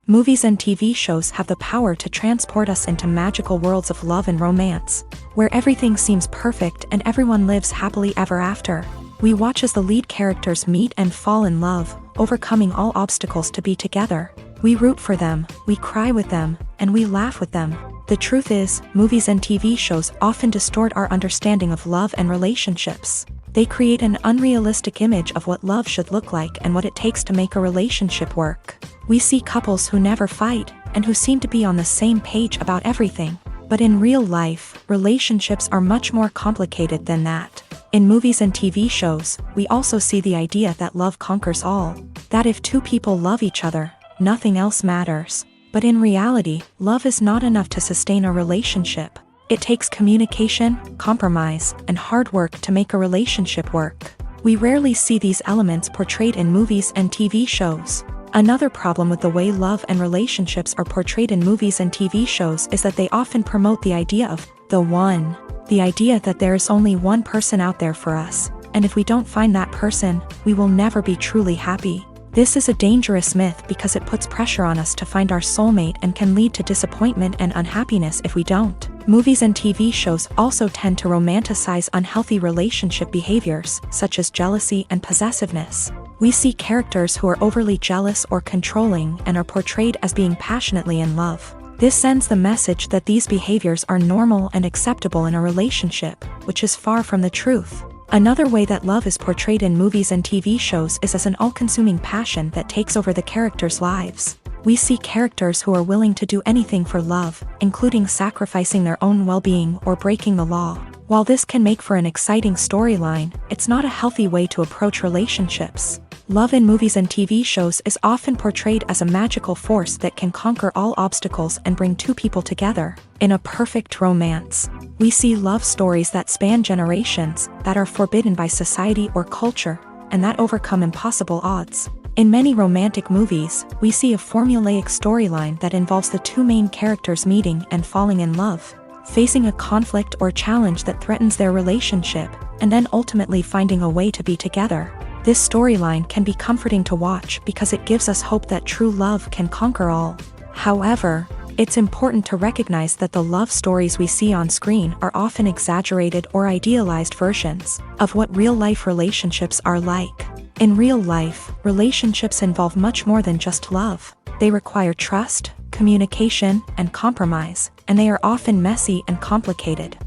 Movies and TV shows have the power to transport us into magical worlds of love and romance, where everything seems perfect and everyone lives happily ever after. We watch as the lead characters meet and fall in love, overcoming all obstacles to be together. We root for them, we cry with them, and we laugh with them. The truth is, movies and TV shows often distort our understanding of love and relationships. They create an unrealistic image of what love should look like and what it takes to make a relationship work. We see couples who never fight, and who seem to be on the same page about everything. But in real life, relationships are much more complicated than that. In movies and TV shows, we also see the idea that love conquers all. That if two people love each other, nothing else matters. But in reality, love is not enough to sustain a relationship. It takes communication, compromise, and hard work to make a relationship work. We rarely see these elements portrayed in movies and TV shows. Another problem with the way love and relationships are portrayed in movies and TV shows is that they often promote the idea of the one. The idea that there is only one person out there for us, and if we don't find that person, we will never be truly happy. This is a dangerous myth because it puts pressure on us to find our soulmate and can lead to disappointment and unhappiness if we don't. Movies and TV shows also tend to romanticize unhealthy relationship behaviors, such as jealousy and possessiveness. We see characters who are overly jealous or controlling and are portrayed as being passionately in love. This sends the message that these behaviors are normal and acceptable in a relationship, which is far from the truth. Another way that love is portrayed in movies and TV shows is as an all-consuming passion that takes over the characters' lives. We see characters who are willing to do anything for love, including sacrificing their own well-being or breaking the law. While this can make for an exciting storyline, it's not a healthy way to approach relationships. Love in movies and TV shows is often portrayed as a magical force that can conquer all obstacles and bring two people together in a perfect romance. We see love stories that span generations, that are forbidden by society or culture, and that overcome impossible odds. In many romantic movies, we see a formulaic storyline that involves the two main characters meeting and falling in love, facing a conflict or challenge that threatens their relationship, and then ultimately finding a way to be together. This storyline can be comforting to watch because it gives us hope that true love can conquer all. However, it's important to recognize that the love stories we see on screen are often exaggerated or idealized versions of what real-life relationships are like. In real life, relationships involve much more than just love. They require trust, communication, and compromise, and they are often messy and complicated.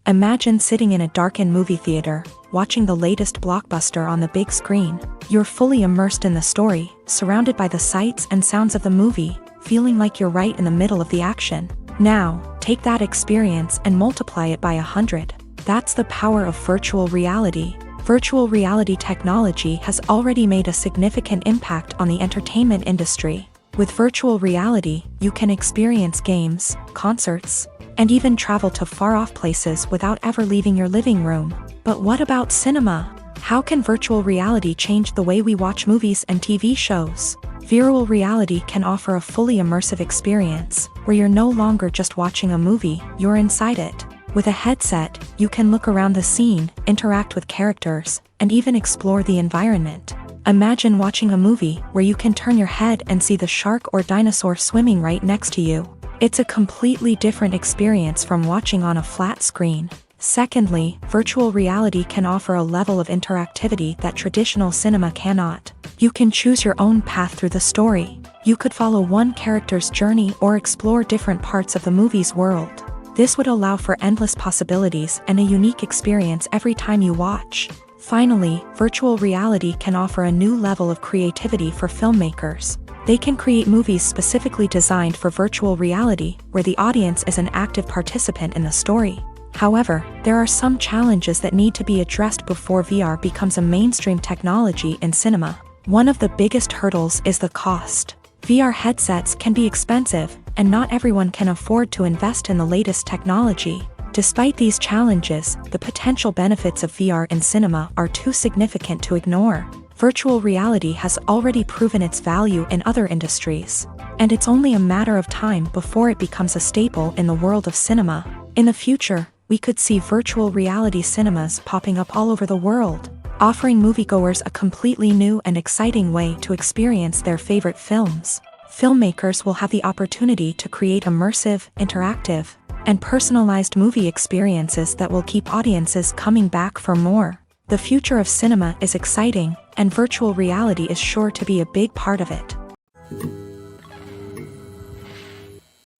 Imagine sitting in a darkened movie theater, watching the latest blockbuster on the big screen. You're fully immersed in the story, surrounded by the sights and sounds of the movie, feeling like you're right in the middle of the action. Now, take that experience and multiply it by 100. That's the power of virtual reality. Virtual reality technology has already made a significant impact on the entertainment industry. With virtual reality, you can experience games, concerts, and even travel to far-off places without ever leaving your living room. But what about cinema? How can virtual reality change the way we watch movies and TV shows? Virtual reality can offer a fully immersive experience, where you're no longer just watching a movie, you're inside it. With a headset, you can look around the scene, interact with characters, and even explore the environment. Imagine watching a movie where you can turn your head and see the shark or dinosaur swimming right next to you. It's a completely different experience from watching on a flat screen. Secondly, virtual reality can offer a level of interactivity that traditional cinema cannot. You can choose your own path through the story. You could follow one character's journey or explore different parts of the movie's world. This would allow for endless possibilities and a unique experience every time you watch. Finally, virtual reality can offer a new level of creativity for filmmakers. They can create movies specifically designed for virtual reality, where the audience is an active participant in the story. However, there are some challenges that need to be addressed before VR becomes a mainstream technology in cinema. One of the biggest hurdles is the cost. VR headsets can be expensive, and not everyone can afford to invest in the latest technology. Despite these challenges, the potential benefits of VR in cinema are too significant to ignore. Virtual reality has already proven its value in other industries, and it's only a matter of time before it becomes a staple in the world of cinema. In the future, we could see virtual reality cinemas popping up all over the world, offering moviegoers a completely new and exciting way to experience their favorite films. Filmmakers will have the opportunity to create immersive, interactive, and personalized movie experiences that will keep audiences coming back for more. The future of cinema is exciting, and virtual reality is sure to be a big part of it.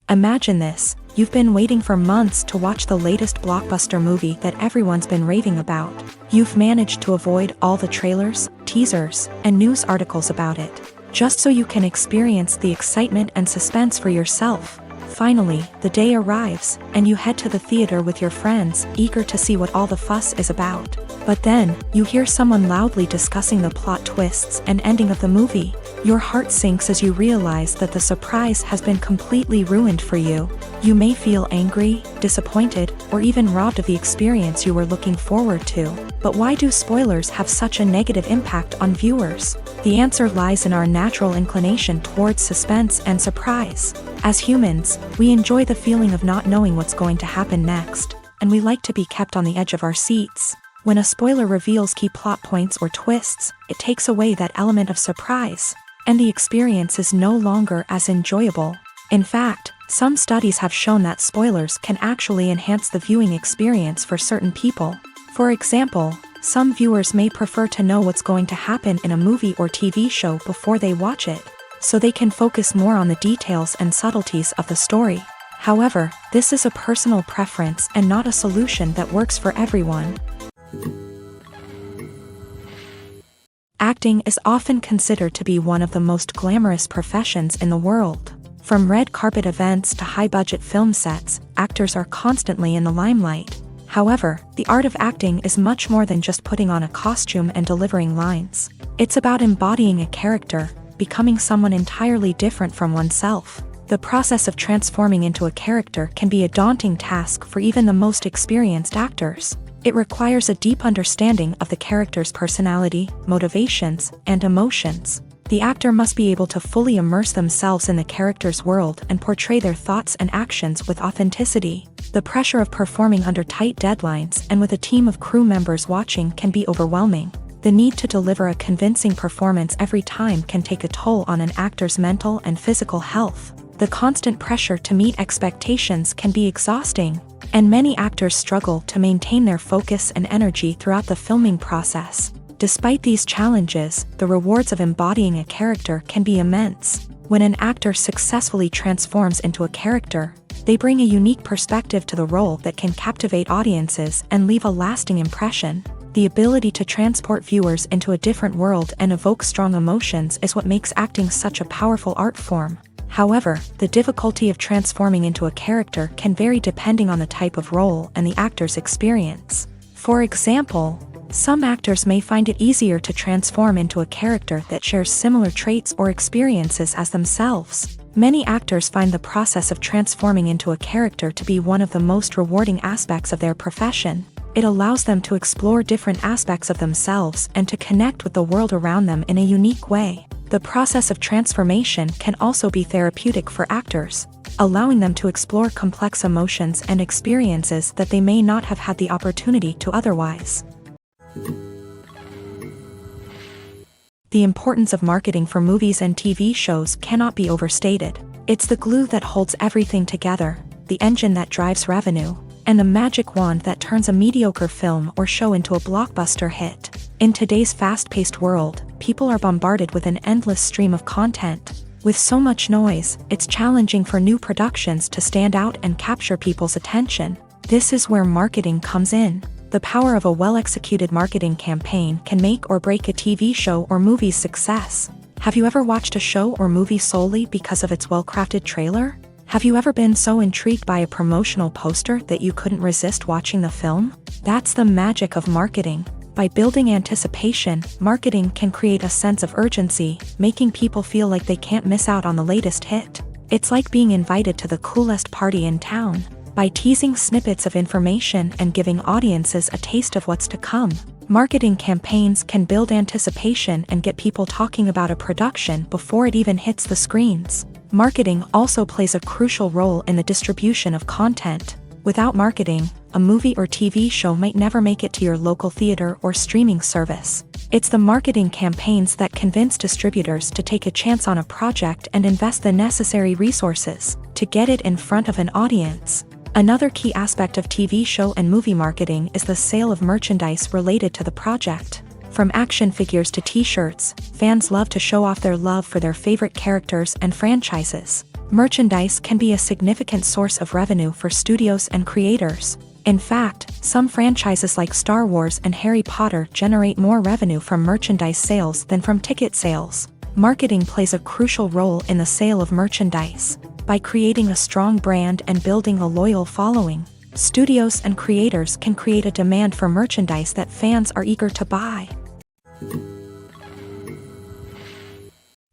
Imagine this. You've been waiting for months to watch the latest blockbuster movie that everyone's been raving about. You've managed to avoid all the trailers, teasers, and news articles about it, just so you can experience the excitement and suspense for yourself. Finally, the day arrives, and you head to the theater with your friends, eager to see what all the fuss is about. But then, you hear someone loudly discussing the plot twists and ending of the movie. Your heart sinks as you realize that the surprise has been completely ruined for you. You may feel angry, disappointed, or even robbed of the experience you were looking forward to. But why do spoilers have such a negative impact on viewers? The answer lies in our natural inclination towards suspense and surprise. As humans, we enjoy the feeling of not knowing what's going to happen next, and we like to be kept on the edge of our seats. When a spoiler reveals key plot points or twists, it takes away that element of surprise, and the experience is no longer as enjoyable. In fact, some studies have shown that spoilers can actually enhance the viewing experience for certain people. For example, some viewers may prefer to know what's going to happen in a movie or TV show before they watch it, so they can focus more on the details and subtleties of the story. However, this is a personal preference and not a solution that works for everyone. Acting is often considered to be one of the most glamorous professions in the world. From red carpet events to high-budget film sets, actors are constantly in the limelight. However, the art of acting is much more than just putting on a costume and delivering lines. It's about embodying a character, becoming someone entirely different from oneself. The process of transforming into a character can be a daunting task for even the most experienced actors. It requires a deep understanding of the character's personality, motivations, and emotions. The actor must be able to fully immerse themselves in the character's world and portray their thoughts and actions with authenticity. The pressure of performing under tight deadlines and with a team of crew members watching can be overwhelming. The need to deliver a convincing performance every time can take a toll on an actor's mental and physical health. The constant pressure to meet expectations can be exhausting, and many actors struggle to maintain their focus and energy throughout the filming process. Despite these challenges, the rewards of embodying a character can be immense. When an actor successfully transforms into a character, they bring a unique perspective to the role that can captivate audiences and leave a lasting impression. The ability to transport viewers into a different world and evoke strong emotions is what makes acting such a powerful art form. However, the difficulty of transforming into a character can vary depending on the type of role and the actor's experience. For example, some actors may find it easier to transform into a character that shares similar traits or experiences as themselves. Many actors find the process of transforming into a character to be one of the most rewarding aspects of their profession. It allows them to explore different aspects of themselves and to connect with the world around them in a unique way. The process of transformation can also be therapeutic for actors, allowing them to explore complex emotions and experiences that they may not have had the opportunity to otherwise. The importance of marketing for movies and TV shows cannot be overstated. It's the glue that holds everything together, the engine that drives revenue, and the magic wand that turns a mediocre film or show into a blockbuster hit. In today's fast-paced world, people are bombarded with an endless stream of content. With so much noise, it's challenging for new productions to stand out and capture people's attention. This is where marketing comes in. The power of a well-executed marketing campaign can make or break a TV show or movie's success. Have you ever watched a show or movie solely because of its well-crafted trailer? Have you ever been so intrigued by a promotional poster that you couldn't resist watching the film? That's the magic of marketing. By building anticipation, marketing can create a sense of urgency, making people feel like they can't miss out on the latest hit. It's like being invited to the coolest party in town. By teasing snippets of information and giving audiences a taste of what's to come, marketing campaigns can build anticipation and get people talking about a production before it even hits the screens. Marketing also plays a crucial role in the distribution of content. Without marketing, a movie or TV show might never make it to your local theater or streaming service. It's the marketing campaigns that convince distributors to take a chance on a project and invest the necessary resources to get it in front of an audience. Another key aspect of TV show and movie marketing is the sale of merchandise related to the project. From action figures to t-shirts, fans love to show off their love for their favorite characters and franchises. Merchandise can be a significant source of revenue for studios and creators. In fact, some franchises like Star Wars and Harry Potter generate more revenue from merchandise sales than from ticket sales. Marketing plays a crucial role in the sale of merchandise. By creating a strong brand and building a loyal following, studios and creators can create a demand for merchandise that fans are eager to buy.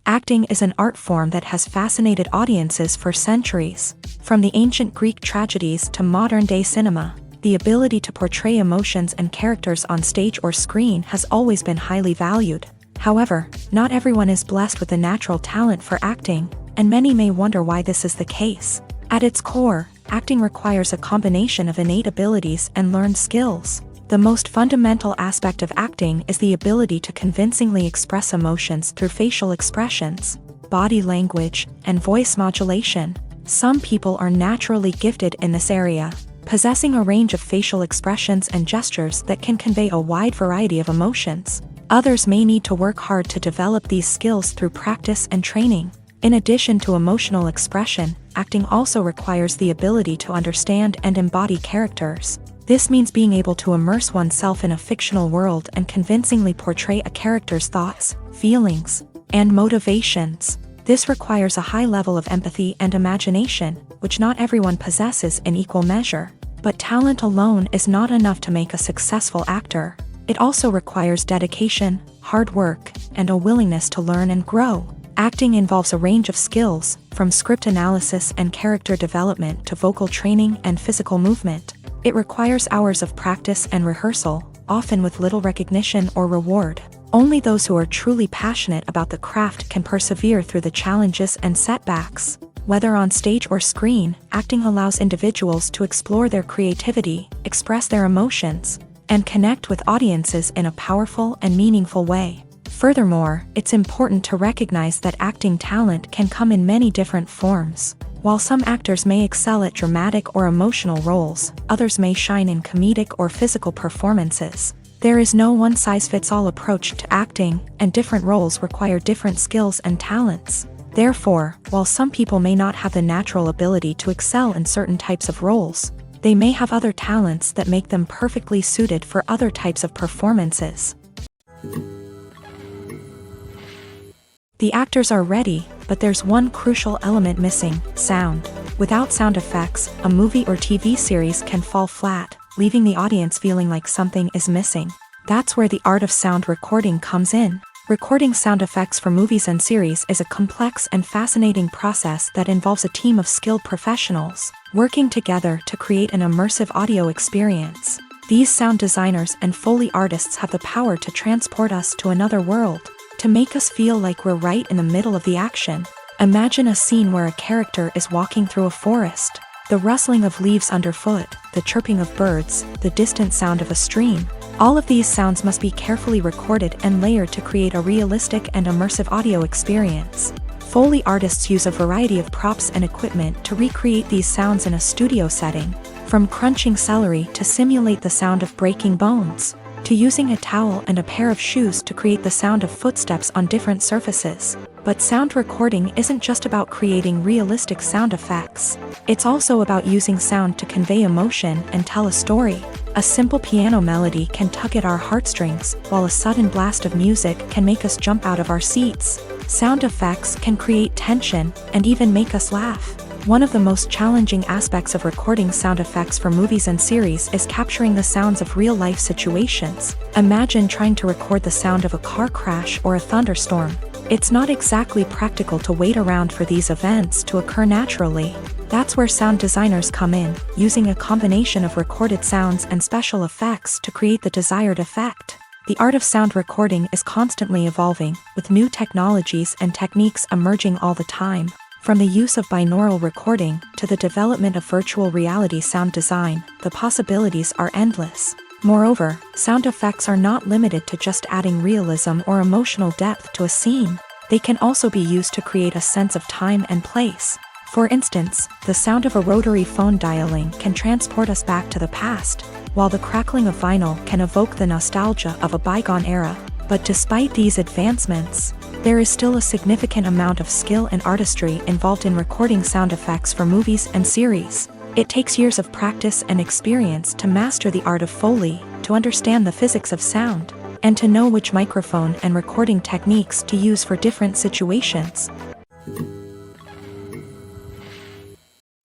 Acting is an art form that has fascinated audiences for centuries. From the ancient Greek tragedies to modern-day cinema, the ability to portray emotions and characters on stage or screen has always been highly valued. However, not everyone is blessed with the natural talent for acting, and many may wonder why this is the case. At its core, acting requires a combination of innate abilities and learned skills. The most fundamental aspect of acting is the ability to convincingly express emotions through facial expressions, body language, and voice modulation. Some people are naturally gifted in this area, possessing a range of facial expressions and gestures that can convey a wide variety of emotions. Others may need to work hard to develop these skills through practice and training. In addition to emotional expression, acting also requires the ability to understand and embody characters. This means being able to immerse oneself in a fictional world and convincingly portray a character's thoughts, feelings, and motivations. This requires a high level of empathy and imagination, which not everyone possesses in equal measure. But talent alone is not enough to make a successful actor. It also requires dedication, hard work, and a willingness to learn and grow. Acting involves a range of skills, from script analysis and character development to vocal training and physical movement. It requires hours of practice and rehearsal, often with little recognition or reward. Only those who are truly passionate about the craft can persevere through the challenges and setbacks. Whether on stage or screen, acting allows individuals to explore their creativity, express their emotions, and connect with audiences in a powerful and meaningful way. Furthermore, it's important to recognize that acting talent can come in many different forms. While some actors may excel at dramatic or emotional roles, others may shine in comedic or physical performances. There is no one-size-fits-all approach to acting, and different roles require different skills and talents. Therefore, while some people may not have the natural ability to excel in certain types of roles, they may have other talents that make them perfectly suited for other types of performances. The actors are ready, but there's one crucial element missing: sound. Without sound effects, a movie or TV series can fall flat, leaving the audience feeling like something is missing. That's where the art of sound recording comes in. Recording sound effects for movies and series is a complex and fascinating process that involves a team of skilled professionals working together to create an immersive audio experience. These sound designers and Foley artists have the power to transport us to another world, to make us feel like we're right in the middle of the action. Imagine a scene where a character is walking through a forest. The rustling of leaves underfoot, the chirping of birds, the distant sound of a stream. All of these sounds must be carefully recorded and layered to create a realistic and immersive audio experience. Foley artists use a variety of props and equipment to recreate these sounds in a studio setting, from crunching celery to simulate the sound of breaking bones, to using a towel and a pair of shoes to create the sound of footsteps on different surfaces. But sound recording isn't just about creating realistic sound effects. It's also about using sound to convey emotion and tell a story. A simple piano melody can tug at our heartstrings, while a sudden blast of music can make us jump out of our seats. Sound effects can create tension and even make us laugh. One of the most challenging aspects of recording sound effects for movies and series is capturing the sounds of real-life situations. Imagine trying to record the sound of a car crash or a thunderstorm. It's not exactly practical to wait around for these events to occur naturally. That's where sound designers come in, using a combination of recorded sounds and special effects to create the desired effect. The art of sound recording is constantly evolving, with new technologies and techniques emerging all the time. From the use of binaural recording to the development of virtual reality sound design, the possibilities are endless. Moreover, sound effects are not limited to just adding realism or emotional depth to a scene. They can also be used to create a sense of time and place. For instance, the sound of a rotary phone dialing can transport us back to the past, while the crackling of vinyl can evoke the nostalgia of a bygone era. But despite these advancements, there is still a significant amount of skill and artistry involved in recording sound effects for movies and series. It takes years of practice and experience to master the art of Foley, to understand the physics of sound, and to know which microphone and recording techniques to use for different situations.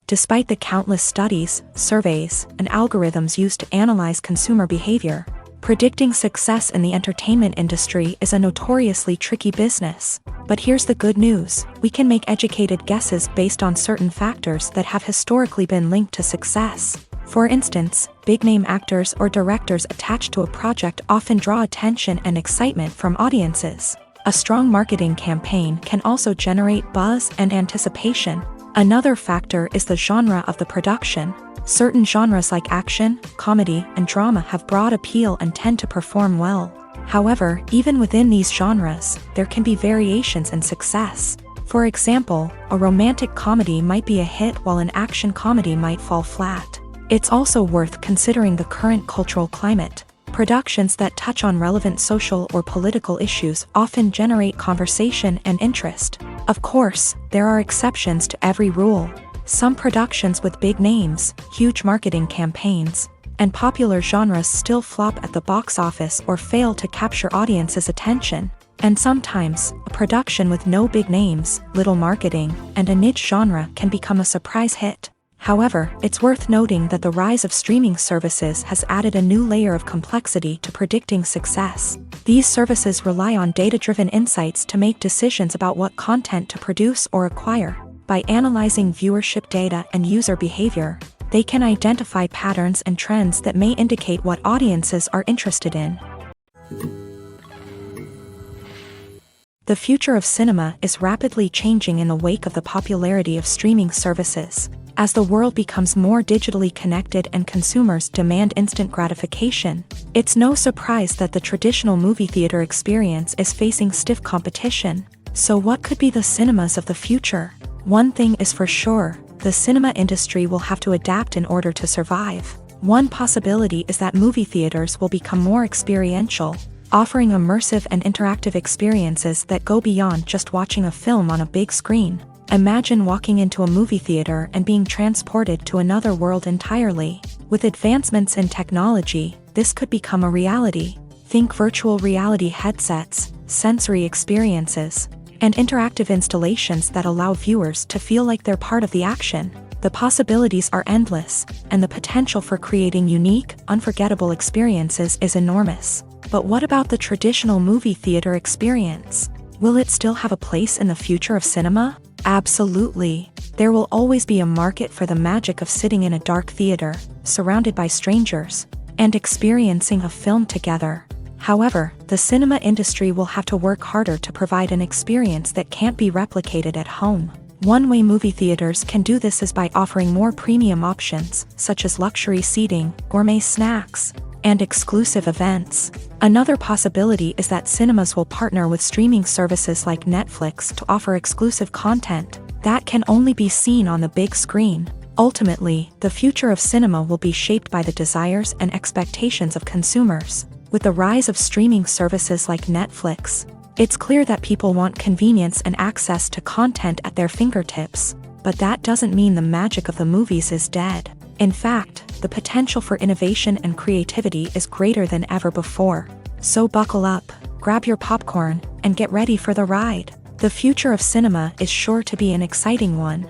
Despite the countless studies, surveys, and algorithms used to analyze consumer behavior, predicting success in the entertainment industry is a notoriously tricky business. But here's the good news: we can make educated guesses based on certain factors that have historically been linked to success. For instance, big-name actors or directors attached to a project often draw attention and excitement from audiences. A strong marketing campaign can also generate buzz and anticipation. Another factor is the genre of the production. Certain genres like action, comedy, and drama have broad appeal and tend to perform well. However, even within these genres, there can be variations in success. For example, a romantic comedy might be a hit while an action comedy might fall flat. It's also worth considering the current cultural climate. Productions that touch on relevant social or political issues often generate conversation and interest. Of course, there are exceptions to every rule. Some productions with big names, huge marketing campaigns, and popular genres still flop at the box office or fail to capture audiences' attention. And sometimes, a production with no big names, little marketing, and a niche genre can become a surprise hit. However, it's worth noting that the rise of streaming services has added a new layer of complexity to predicting success. These services rely on data-driven insights to make decisions about what content to produce or acquire. By analyzing viewership data and user behavior, they can identify patterns and trends that may indicate what audiences are interested in. The future of cinema is rapidly changing in the wake of the popularity of streaming services. As the world becomes more digitally connected and consumers demand instant gratification, it's no surprise that the traditional movie theater experience is facing stiff competition. So what could be the cinemas of the future? One thing is for sure: the cinema industry will have to adapt in order to survive. One possibility is that movie theaters will become more experiential, offering immersive and interactive experiences that go beyond just watching a film on a big screen. Imagine walking into a movie theater and being transported to another world entirely. With advancements in technology, this could become a reality. Think virtual reality headsets, sensory experiences, and interactive installations that allow viewers to feel like they're part of the action. The possibilities are endless, and the potential for creating unique, unforgettable experiences is enormous. But what about the traditional movie theater experience? Will it still have a place in the future of cinema? Absolutely. There will always be a market for the magic of sitting in a dark theater, surrounded by strangers, and experiencing a film together. However, the cinema industry will have to work harder to provide an experience that can't be replicated at home. One way movie theaters can do this is by offering more premium options, such as luxury seating, gourmet snacks, and exclusive events. Another possibility is that cinemas will partner with streaming services like Netflix to offer exclusive content that can only be seen on the big screen. Ultimately, the future of cinema will be shaped by the desires and expectations of consumers. With the rise of streaming services like Netflix, it's clear that people want convenience and access to content at their fingertips. But that doesn't mean the magic of the movies is dead. In fact, the potential for innovation and creativity is greater than ever before. So buckle up, grab your popcorn, and get ready for the ride. The future of cinema is sure to be an exciting one.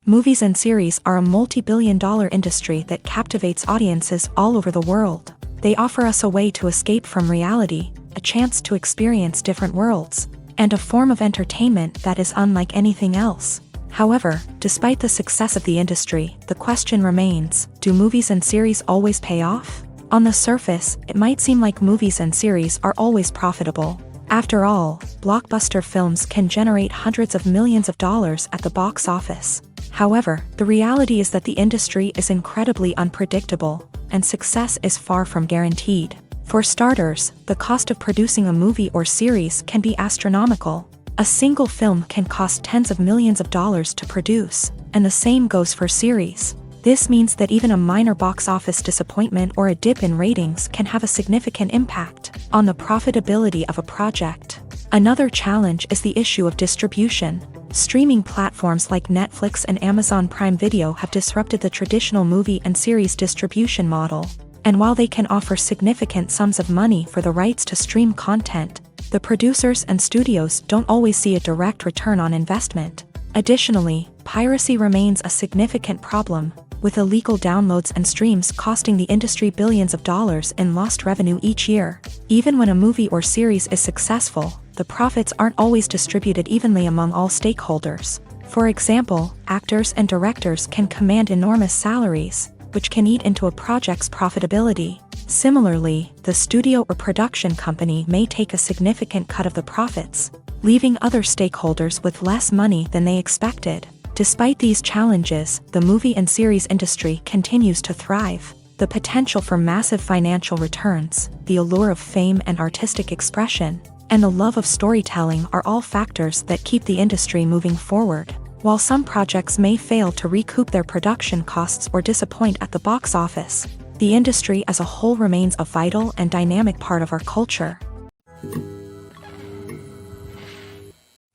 Movies and series are a multi-billion-dollar industry that captivates audiences all over the world. They offer us a way to escape from reality, a chance to experience different worlds, and a form of entertainment that is unlike anything else. However, despite the success of the industry, the question remains, do movies and series always pay off? On the surface, it might seem like movies and series are always profitable. After all, blockbuster films can generate hundreds of millions of dollars at the box office. However, the reality is that the industry is incredibly unpredictable, and success is far from guaranteed. For starters, the cost of producing a movie or series can be astronomical. A single film can cost tens of millions of dollars to produce, and the same goes for series. This means that even a minor box office disappointment or a dip in ratings can have a significant impact on the profitability of a project. Another challenge is the issue of distribution. Streaming platforms like Netflix and Amazon Prime Video have disrupted the traditional movie and series distribution model. And while they can offer significant sums of money for the rights to stream content, the producers and studios don't always see a direct return on investment. Additionally, piracy remains a significant problem, with illegal downloads and streams costing the industry billions of dollars in lost revenue each year. Even when a movie or series is successful, the profits aren't always distributed evenly among all stakeholders. For example, actors and directors can command enormous salaries, which can eat into a project's profitability. Similarly, the studio or production company may take a significant cut of the profits, leaving other stakeholders with less money than they expected. Despite these challenges, the movie and series industry continues to thrive. The potential for massive financial returns, the allure of fame and artistic expression, and the love of storytelling are all factors that keep the industry moving forward. While some projects may fail to recoup their production costs or disappoint at the box office, the industry as a whole remains a vital and dynamic part of our culture.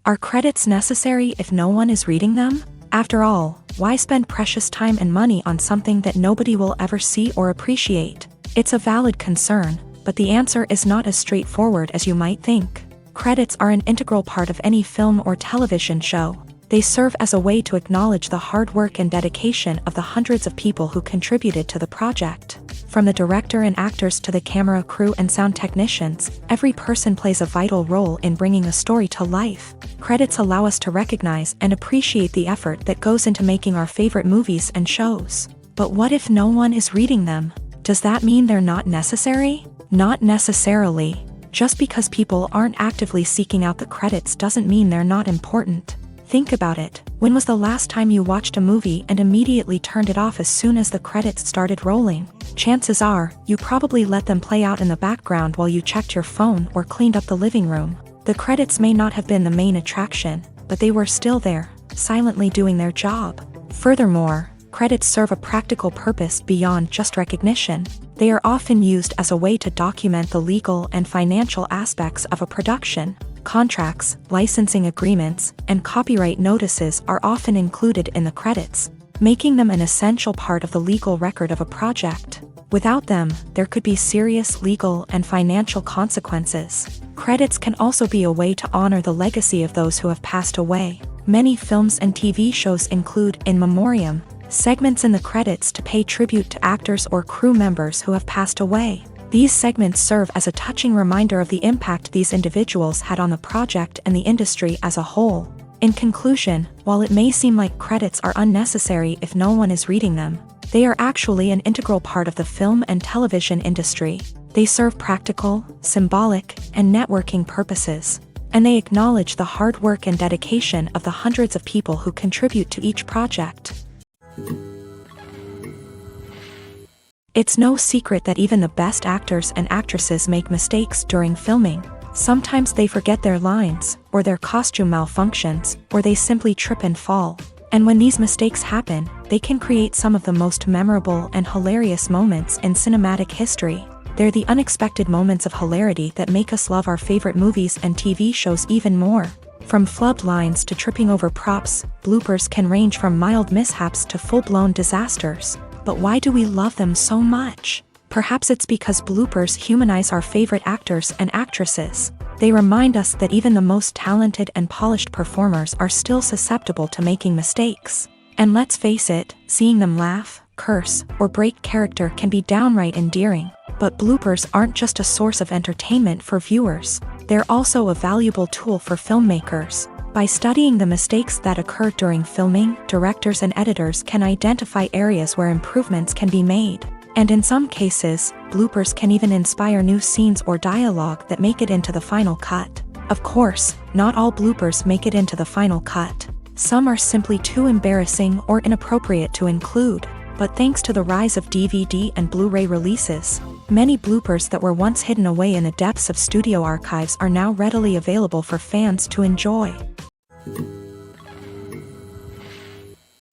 Are credits necessary if no one is reading them? After all, why spend precious time and money on something that nobody will ever see or appreciate? It's a valid concern, but the answer is not as straightforward as you might think. Credits are an integral part of any film or television show. They serve as a way to acknowledge the hard work and dedication of the hundreds of people who contributed to the project. From the director and actors to the camera crew and sound technicians, every person plays a vital role in bringing a story to life. Credits allow us to recognize and appreciate the effort that goes into making our favorite movies and shows. But what if no one is reading them? Does that mean they're not necessary? Not necessarily. Just because people aren't actively seeking out the credits doesn't mean they're not important. Think about it. When was the last time you watched a movie and immediately turned it off as soon as the credits started rolling? Chances are, you probably let them play out in the background while you checked your phone or cleaned up the living room. The credits may not have been the main attraction, but they were still there, silently doing their job. Furthermore, credits serve a practical purpose beyond just recognition. They are often used as a way to document the legal and financial aspects of a production. Contracts, licensing agreements, and copyright notices are often included in the credits, making them an essential part of the legal record of a project. Without them, there could be serious legal and financial consequences. Credits can also be a way to honor the legacy of those who have passed away. Many films and TV shows include in memoriam segments in the credits to pay tribute to actors or crew members who have passed away. These segments serve as a touching reminder of the impact these individuals had on the project and the industry as a whole. In conclusion, while it may seem like credits are unnecessary if no one is reading them, they are actually an integral part of the film and television industry. They serve practical, symbolic, and networking purposes, and they acknowledge the hard work and dedication of the hundreds of people who contribute to each project. It's no secret that even the best actors and actresses make mistakes during filming. Sometimes they forget their lines, or their costume malfunctions, or they simply trip and fall. And when these mistakes happen, they can create some of the most memorable and hilarious moments in cinematic history. They're the unexpected moments of hilarity that make us love our favorite movies and TV shows even more. From flubbed lines to tripping over props, bloopers can range from mild mishaps to full-blown disasters. But why do we love them so much? Perhaps it's because bloopers humanize our favorite actors and actresses. They remind us that even the most talented and polished performers are still susceptible to making mistakes. And let's face it, seeing them laugh, curse, or break character can be downright endearing. But bloopers aren't just a source of entertainment for viewers. They're also a valuable tool for filmmakers. By studying the mistakes that occur during filming, directors and editors can identify areas where improvements can be made. And in some cases, bloopers can even inspire new scenes or dialogue that make it into the final cut. Of course, not all bloopers make it into the final cut. Some are simply too embarrassing or inappropriate to include. But thanks to the rise of DVD and Blu-ray releases, many bloopers that were once hidden away in the depths of studio archives are now readily available for fans to enjoy.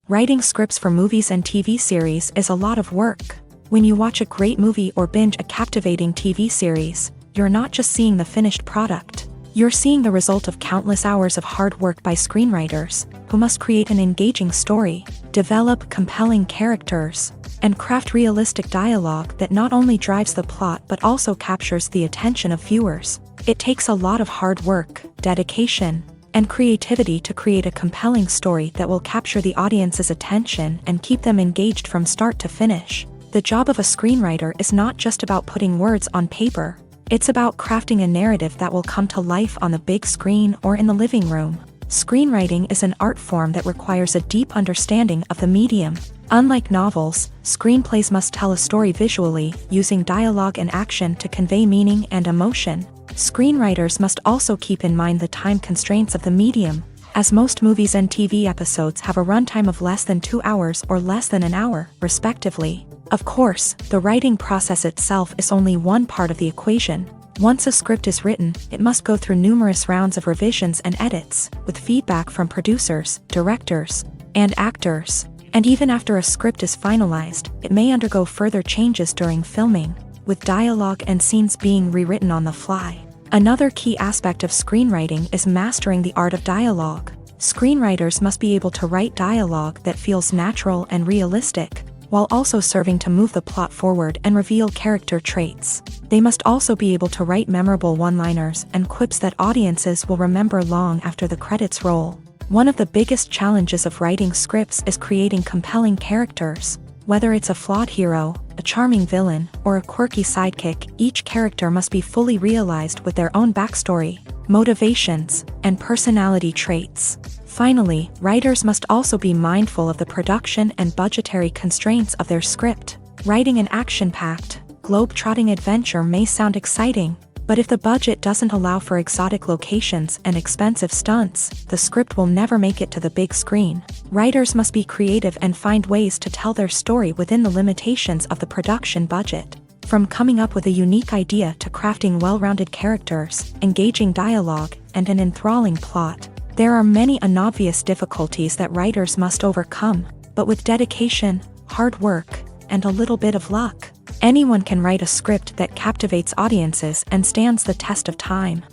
Writing scripts for movies and TV series is a lot of work. When you watch a great movie or binge a captivating TV series, you're not just seeing the finished product. You're seeing the result of countless hours of hard work by screenwriters, who must create an engaging story, develop compelling characters, and craft realistic dialogue that not only drives the plot but also captures the attention of viewers. It takes a lot of hard work, dedication, and creativity to create a compelling story that will capture the audience's attention and keep them engaged from start to finish. The job of a screenwriter is not just about putting words on paper. It's about crafting a narrative that will come to life on the big screen or in the living room. Screenwriting is an art form that requires a deep understanding of the medium. Unlike novels, screenplays must tell a story visually, using dialogue and action to convey meaning and emotion. Screenwriters must also keep in mind the time constraints of the medium, as most movies and TV episodes have a runtime of less than 2 hours or less than an hour, respectively. Of course, the writing process itself is only one part of the equation. Once a script is written, it must go through numerous rounds of revisions and edits, with feedback from producers, directors, and actors. And even after a script is finalized, it may undergo further changes during filming, with dialogue and scenes being rewritten on the fly. Another key aspect of screenwriting is mastering the art of dialogue. Screenwriters must be able to write dialogue that feels natural and realistic, while also serving to move the plot forward and reveal character traits. They must also be able to write memorable one-liners and quips that audiences will remember long after the credits roll. One of the biggest challenges of writing scripts is creating compelling characters. Whether it's a flawed hero, a charming villain, or a quirky sidekick, each character must be fully realized with their own backstory, motivations, and personality traits. Finally, writers must also be mindful of the production and budgetary constraints of their script. Writing an action-packed, globe-trotting adventure may sound exciting, but if the budget doesn't allow for exotic locations and expensive stunts, the script will never make it to the big screen. Writers must be creative and find ways to tell their story within the limitations of the production budget. From coming up with a unique idea to crafting well-rounded characters, engaging dialogue, and an enthralling plot, there are many unobvious difficulties that writers must overcome, but with dedication, hard work, and a little bit of luck, anyone can write a script that captivates audiences and stands the test of time.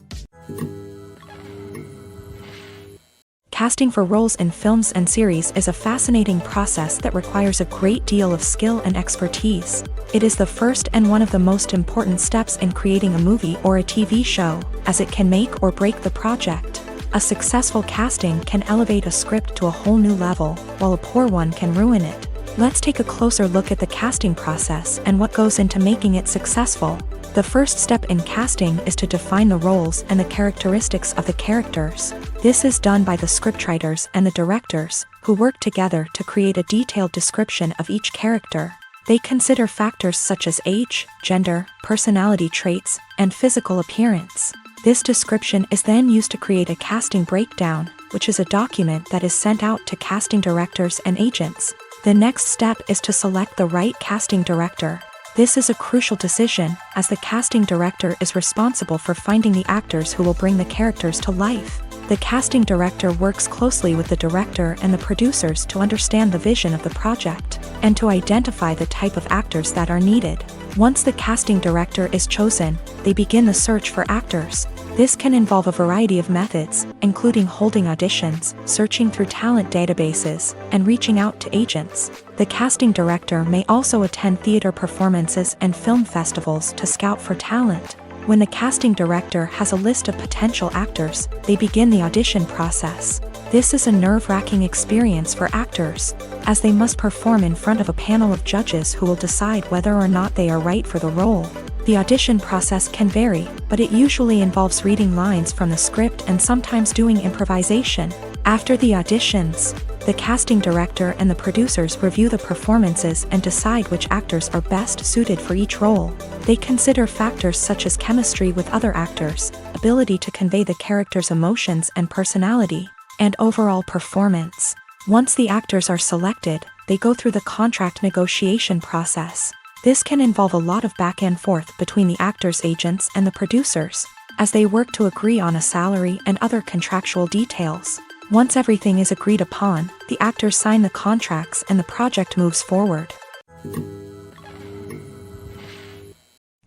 Casting for roles in films and series is a fascinating process that requires a great deal of skill and expertise. It is the first and one of the most important steps in creating a movie or a TV show, as it can make or break the project. A successful casting can elevate a script to a whole new level, while a poor one can ruin it. Let's take a closer look at the casting process and what goes into making it successful. The first step in casting is to define the roles and the characteristics of the characters. This is done by the scriptwriters and the directors, who work together to create a detailed description of each character. They consider factors such as age, gender, personality traits, and physical appearance. This description is then used to create a casting breakdown, which is a document that is sent out to casting directors and agents. The next step is to select the right casting director. This is a crucial decision, as the casting director is responsible for finding the actors who will bring the characters to life. The casting director works closely with the director and the producers to understand the vision of the project, and to identify the type of actors that are needed. Once the casting director is chosen, they begin the search for actors. This can involve a variety of methods, including holding auditions, searching through talent databases, and reaching out to agents. The casting director may also attend theater performances and film festivals to scout for talent. When the casting director has a list of potential actors, they begin the audition process. This is a nerve-wracking experience for actors, as they must perform in front of a panel of judges who will decide whether or not they are right for the role. The audition process can vary, but it usually involves reading lines from the script and sometimes doing improvisation. After the auditions, the casting director and the producers review the performances and decide which actors are best suited for each role. They consider factors such as chemistry with other actors, ability to convey the character's emotions and personality, and overall performance. Once the actors are selected, they go through the contract negotiation process. This can involve a lot of back and forth between the actors' agents and the producers, as they work to agree on a salary and other contractual details. Once everything is agreed upon, the actors sign the contracts and the project moves forward.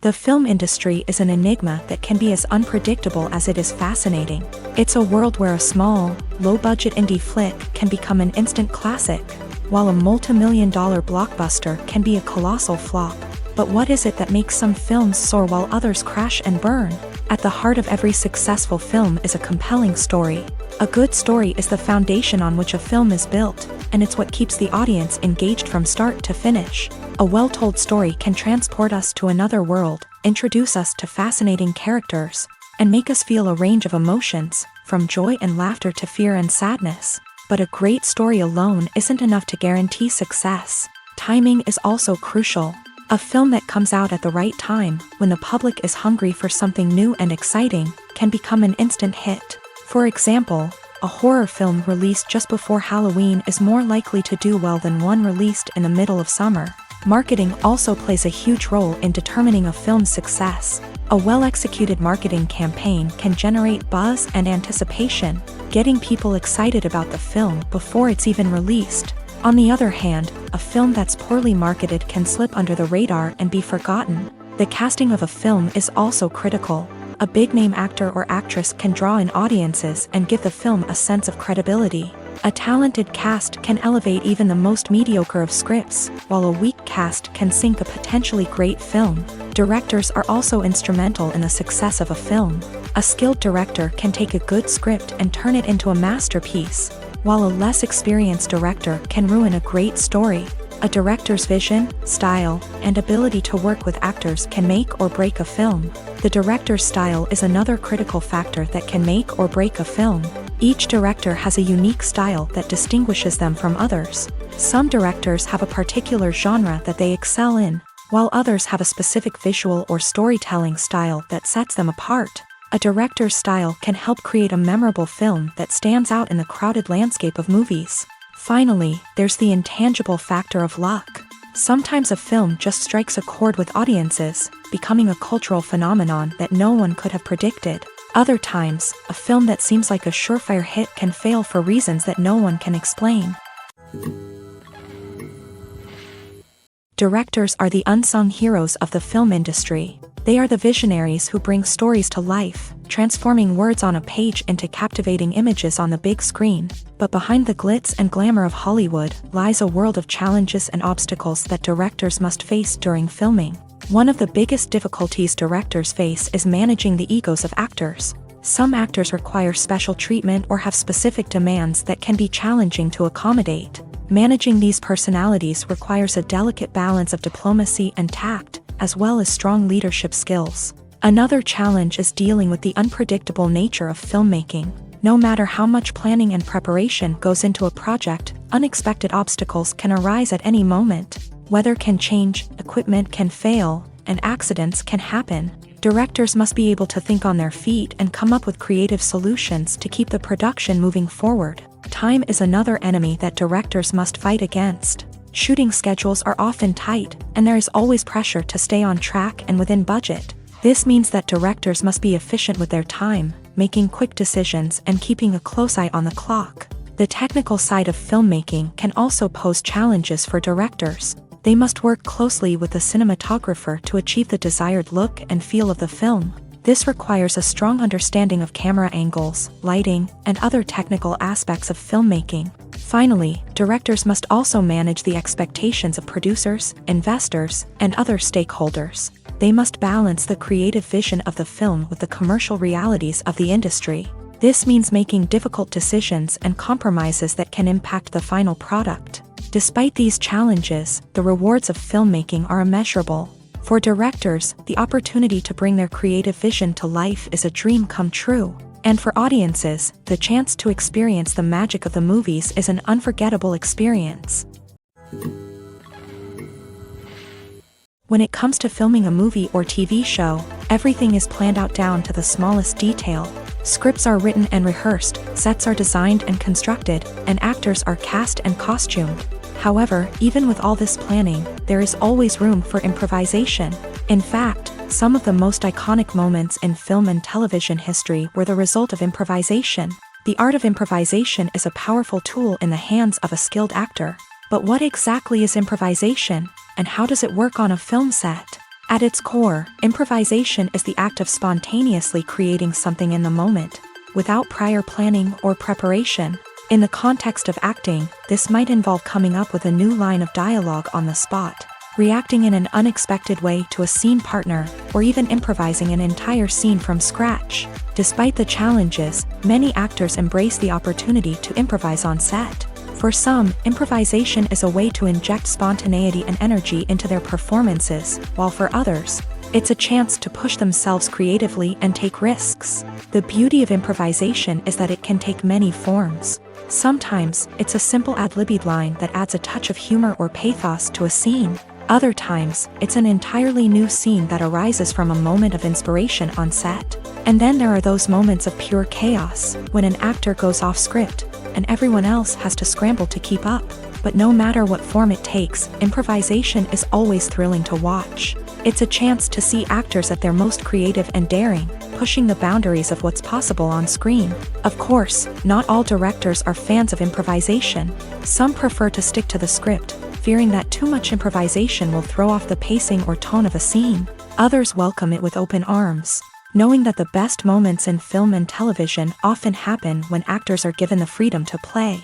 The film industry is an enigma that can be as unpredictable as it is fascinating. It's a world where a small, low-budget indie flick can become an instant classic, while a multi-million-dollar blockbuster can be a colossal flop. But what is it that makes some films soar while others crash and burn? At the heart of every successful film is a compelling story. A good story is the foundation on which a film is built, and it's what keeps the audience engaged from start to finish. A well-told story can transport us to another world, introduce us to fascinating characters, and make us feel a range of emotions, from joy and laughter to fear and sadness. But a great story alone isn't enough to guarantee success. Timing is also crucial. A film that comes out at the right time, when the public is hungry for something new and exciting, can become an instant hit. For example, a horror film released just before Halloween is more likely to do well than one released in the middle of summer. Marketing also plays a huge role in determining a film's success. A well-executed marketing campaign can generate buzz and anticipation, getting people excited about the film before it's even released. On the other hand, a film that's poorly marketed can slip under the radar and be forgotten. The casting of a film is also critical. A big-name actor or actress can draw in audiences and give the film a sense of credibility. A talented cast can elevate even the most mediocre of scripts, while a weak cast can sink a potentially great film. Directors are also instrumental in the success of a film. A skilled director can take a good script and turn it into a masterpiece, while a less experienced director can ruin a great story. A director's vision, style, and ability to work with actors can make or break a film. The director's style is another critical factor that can make or break a film. Each director has a unique style that distinguishes them from others. Some directors have a particular genre that they excel in, while others have a specific visual or storytelling style that sets them apart. A director's style can help create a memorable film that stands out in the crowded landscape of movies. Finally, there's the intangible factor of luck. Sometimes a film just strikes a chord with audiences, becoming a cultural phenomenon that no one could have predicted. Other times, a film that seems like a surefire hit can fail for reasons that no one can explain. Directors are the unsung heroes of the film industry. They are the visionaries who bring stories to life, transforming words on a page into captivating images on the big screen. But behind the glitz and glamour of Hollywood lies a world of challenges and obstacles that directors must face during filming. One of the biggest difficulties directors face is managing the egos of actors. Some actors require special treatment or have specific demands that can be challenging to accommodate. Managing these personalities requires a delicate balance of diplomacy and tact, as well as strong leadership skills. Another challenge is dealing with the unpredictable nature of filmmaking. No matter how much planning and preparation goes into a project, unexpected obstacles can arise at any moment. Weather can change, equipment can fail, and accidents can happen. Directors must be able to think on their feet and come up with creative solutions to keep the production moving forward. Time is another enemy that directors must fight against. Shooting schedules are often tight, and there is always pressure to stay on track and within budget. This means that directors must be efficient with their time, making quick decisions and keeping a close eye on the clock. The technical side of filmmaking can also pose challenges for directors. They must work closely with the cinematographer to achieve the desired look and feel of the film. This requires a strong understanding of camera angles, lighting, and other technical aspects of filmmaking. Finally, directors must also manage the expectations of producers, investors, and other stakeholders. They must balance the creative vision of the film with the commercial realities of the industry. This means making difficult decisions and compromises that can impact the final product. Despite these challenges, the rewards of filmmaking are immeasurable. For directors, the opportunity to bring their creative vision to life is a dream come true. And for audiences, the chance to experience the magic of the movies is an unforgettable experience. When it comes to filming a movie or TV show, everything is planned out down to the smallest detail. Scripts are written and rehearsed, sets are designed and constructed, and actors are cast and costumed. However, even with all this planning, there is always room for improvisation. In fact, some of the most iconic moments in film and television history were the result of improvisation. The art of improvisation is a powerful tool in the hands of a skilled actor. But what exactly is improvisation, and how does it work on a film set? At its core, improvisation is the act of spontaneously creating something in the moment, without prior planning or preparation. In the context of acting, this might involve coming up with a new line of dialogue on the spot, reacting in an unexpected way to a scene partner, or even improvising an entire scene from scratch. Despite the challenges, many actors embrace the opportunity to improvise on set. For some, improvisation is a way to inject spontaneity and energy into their performances, while for others, it's a chance to push themselves creatively and take risks. The beauty of improvisation is that it can take many forms. Sometimes, it's a simple ad-libbed line that adds a touch of humor or pathos to a scene. Other times, it's an entirely new scene that arises from a moment of inspiration on set. And then there are those moments of pure chaos, when an actor goes off script, and everyone else has to scramble to keep up. But no matter what form it takes, improvisation is always thrilling to watch. It's a chance to see actors at their most creative and daring, pushing the boundaries of what's possible on screen. Of course, not all directors are fans of improvisation. Some prefer to stick to the script, fearing that too much improvisation will throw off the pacing or tone of a scene. Others welcome it with open arms, knowing that the best moments in film and television often happen when actors are given the freedom to play.